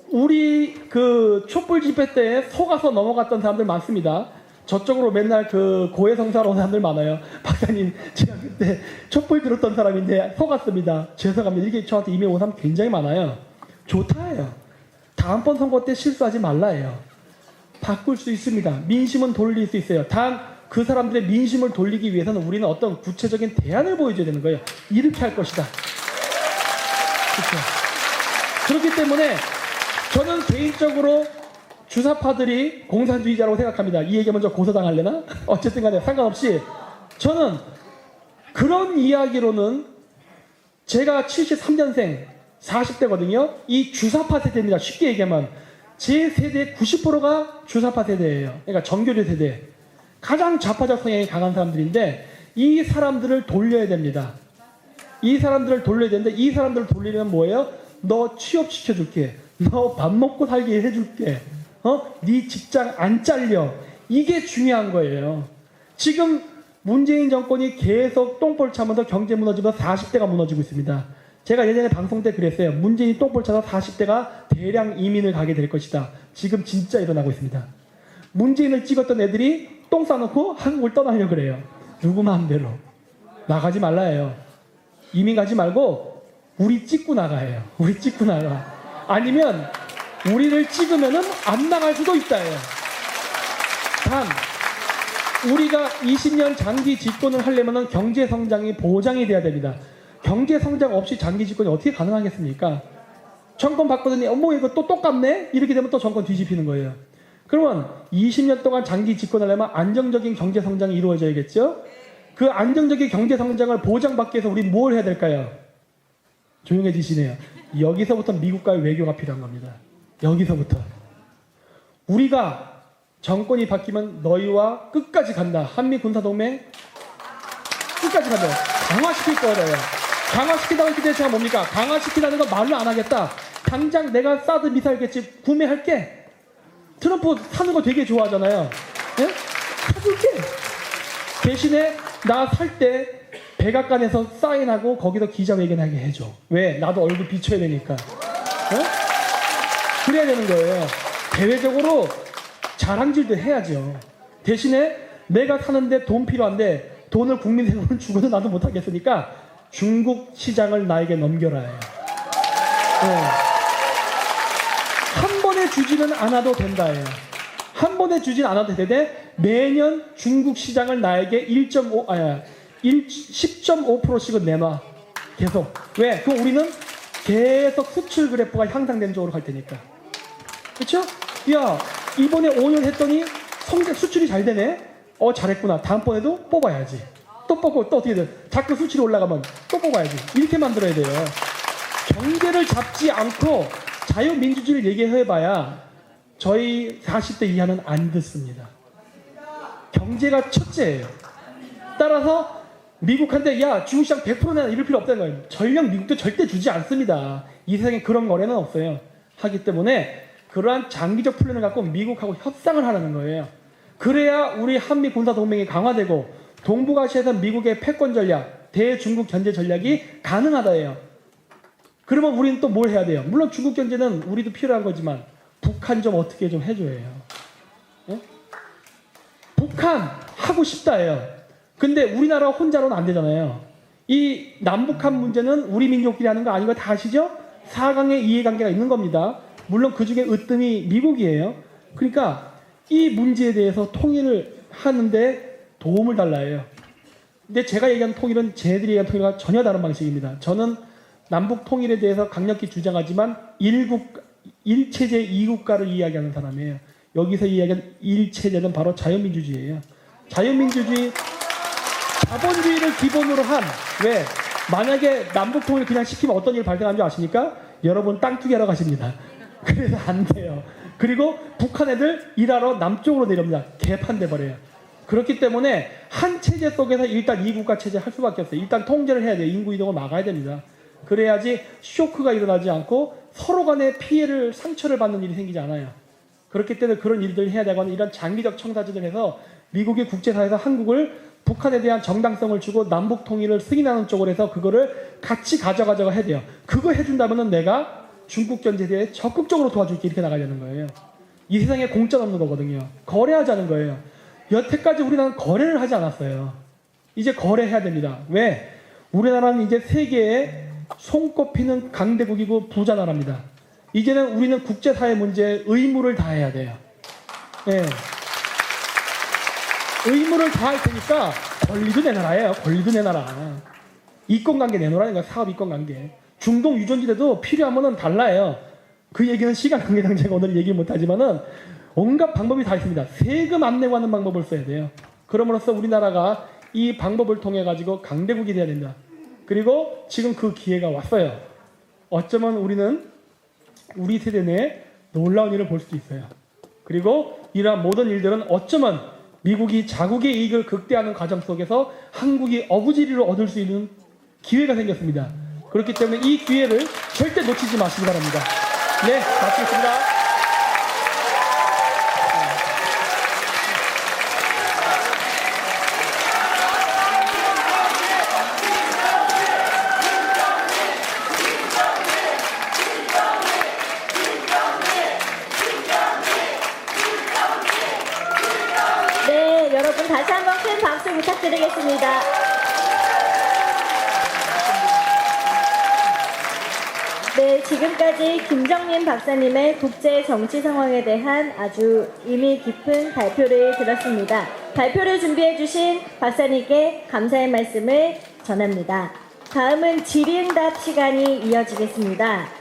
우리 그 촛불 집회 때 속아서 넘어갔던 사람들 많습니다. 저쪽으로 맨날 그 고해성사로 온 사람들 많아요. 박사님, 제가 그때 촛불 들었던 사람인데 속았습니다. 죄송합니다. 이게 저한테 이메일 온 사람 굉장히 많아요. 좋다예요. 다음번 선거 때 실수하지 말라예요. 바꿀 수 있습니다. 민심은 돌릴 수 있어요. 단 그 사람들의 민심을 돌리기 위해서는 우리는 어떤 구체적인 대안을 보여줘야 되는 거예요. 이렇게 할 것이다. 그렇죠. 그렇기 때문에 저는 개인적으로 주사파들이 공산주의자라고 생각합니다. 이 얘기 먼저 고소당하려나? 어쨌든 간에 상관없이 저는 그런 이야기로는 제가 73년생 40대거든요. 이 주사파 세대입니다. 쉽게 얘기하면 제 세대의 90%가 주사파 세대예요. 그러니까 정교조 세대. 가장 좌파적 성향이 강한 사람들인데 이 사람들을 돌려야 됩니다. 이 사람들을 돌려야 되는데 이 사람들을 돌리려면 뭐예요? 너 취업시켜줄게. 너 밥 먹고 살게 해줄게. 네 직장 안 잘려. 이게 중요한 거예요. 지금 문재인 정권이 계속 똥볼 차면서 경제 무너지면서 40대가 무너지고 있습니다. 제가 예전에 방송 때 그랬어요. 문재인이 똥볼 차서 40대가 대량 이민을 가게 될 것이다. 지금 진짜 일어나고 있습니다. 문재인을 찍었던 애들이 똥 싸놓고 한국을 떠나려고 그래요. 누구 마음대로. 나가지 말라 해요. 이민 가지 말고 우리 찍고 나가요. 우리 찍고 나가. 아니면 우리를 찍으면은 안 나갈 수도 있다예요. 단 우리가 20년 장기 집권을 하려면은 경제 성장이 보장이 돼야 됩니다. 경제 성장 없이 장기 집권이 어떻게 가능하겠습니까? 정권 바꾸더니 어머 이거 또 똑같네? 이렇게 되면 또 정권 뒤집히는 거예요. 그러면 20년 동안 장기 집권하려면 안정적인 경제 성장이 이루어져야겠죠? 그 안정적인 경제 성장을 보장받기 위해서 우리 뭘 해야 될까요? 조용해지시네요. 여기서부터 미국과의 외교가 필요한 겁니다. 여기서부터. 우리가 정권이 바뀌면 너희와 끝까지 간다. 한미 군사동맹 끝까지 간다. 강화시킬 거예요. 강화시킨다는 게 제가 뭡니까? 강화시키다는 건 말로 안 하겠다. 당장 내가 사드 미사일 개집 구매할게. 트럼프 사는 거 되게 좋아하잖아요. 예? 사줄게. 대신에 나 살 때 백악관에서 사인하고 거기서 기자회견하게 해줘. 왜? 나도 얼굴 비춰야 되니까. 그래야 되는 거예요. 대외적으로 자랑질도 해야죠. 대신에 내가 사는데 돈 필요한데 돈을 국민 세금을 주고도 나도 못하겠으니까 중국 시장을 나에게 넘겨라. 한 번에 주지는 않아도 된다예요. 한 번에 주진 않아도 되는데 매년 중국 시장을 나에게 10.5%씩은 내놔. 계속. 왜? 그럼 우리는 계속 수출 그래프가 향상된 쪽으로 갈 테니까. 그렇죠? 야, 이번에 5년 했더니 수출이 잘 되네. 잘했구나. 다음번에도 뽑아야지. 또 뽑고 또 어떻게 돼? 자꾸 수출이 올라가면 또 뽑아야지. 이렇게 만들어야 돼요. 경제를 잡지 않고 자유민주주의를 얘기해봐야 저희 40대 이하는 안 듣습니다. 경제가 첫째예요. 따라서 미국한테 야 중국 시장 100% 내놔 이럴 필요 없다는 거예요. 전령 미국도 절대 주지 않습니다. 이 세상에 그런 거래는 없어요. 하기 때문에 그러한 장기적 플랜을 갖고 미국하고 협상을 하라는 거예요. 그래야 우리 한미 군사 동맹이 강화되고 동북아시아에서 미국의 패권 전략, 대중국 견제 전략이 가능하다예요. 그러면 우리는 또 뭘 해야 돼요? 물론 중국 견제는 우리도 필요한 거지만 북한 좀 어떻게 좀 해줘야 해요. 북한 하고 싶다예요. 근데 우리나라 혼자로는 안 되잖아요. 이 남북한 문제는 우리 민족끼리 하는 거 아닌 거 다 아시죠? 4강의 이해관계가 있는 겁니다. 물론 그 중에 으뜸이 미국이에요. 그러니까 이 문제에 대해서 통일을 하는데 도움을 달라요. 근데 제가 얘기하는 통일은 쟤들이 얘기하는 통일과 전혀 다른 방식입니다. 저는 남북 통일에 대해서 강력히 주장하지만 일체제 이국가를 이야기하는 사람이에요. 여기서 이야기하는 일체제는 바로 자유민주주의예요. 자유민주주의, 자본주의를 기본으로 한, 왜? 만약에 남북 통일 그냥 시키면 어떤 일이 발생하는 줄 아십니까? 여러분 땅 투기하러 가십니다. 그래서 안 돼요. 그리고 북한 애들 일하러 남쪽으로 내려옵니다. 개판돼 버려요. 그렇기 때문에 한 체제 속에서 일단 이국가 체제 할 수밖에 없어요. 일단 통제를 해야 돼요. 인구 이동을 막아야 됩니다. 그래야지 쇼크가 일어나지 않고 서로 간에 피해를, 상처를 받는 일이 생기지 않아요. 그렇기 때문에 그런 일들을 해야 되거나 이런 장기적 청사진을 해서 미국이 국제사회에서 한국을 북한에 대한 정당성을 주고 남북 통일을 승인하는 쪽으로 해서 그거를 같이 가져가자고 해야 돼요. 그거 해준다면은 내가 중국 견제에 대해 적극적으로 도와줄게 이렇게 나가려는 거예요. 이 세상에 공짜 없는 거거든요. 거래하자는 거예요. 여태까지 우리나라는 거래를 하지 않았어요. 이제 거래해야 됩니다. 왜? 우리나라는 이제 세계에 손꼽히는 강대국이고 부자 나라입니다. 이제는 우리는 국제사회 문제에 의무를 다해야 돼요. 네. 의무를 다할 테니까 권리도 내놔라예요. 권리도 내놔라. 이권관계 내놓으라는 거야. 사업 이권관계. 중동 유전지대도 필요하면은 달라요. 그 얘기는 시간 관계상 제가 오늘 얘기 못하지만은 온갖 방법이 다 있습니다. 세금 안 내고 하는 방법을 써야 돼요. 그럼으로써 우리나라가 이 방법을 통해 가지고 강대국이 돼야 된다. 그리고 지금 그 기회가 왔어요. 어쩌면 우리는 우리 세대 내에 놀라운 일을 볼 수도 있어요. 그리고 이러한 모든 일들은 어쩌면 미국이 자국의 이익을 극대화하는 과정 속에서 한국이 어부지리를 얻을 수 있는 기회가 생겼습니다. 그렇기 때문에 이 기회를 절대 놓치지 마시기 바랍니다. 네, 마치겠습니다. 네, 여러분 다시 한번 큰 박수 부탁드리겠습니다. 네, 지금까지 김정민 박사님의 국제 정치 상황에 대한 아주 의미 깊은 발표를 들었습니다. 발표를 준비해 주신 박사님께 감사의 말씀을 전합니다. 다음은 질의응답 시간이 이어지겠습니다.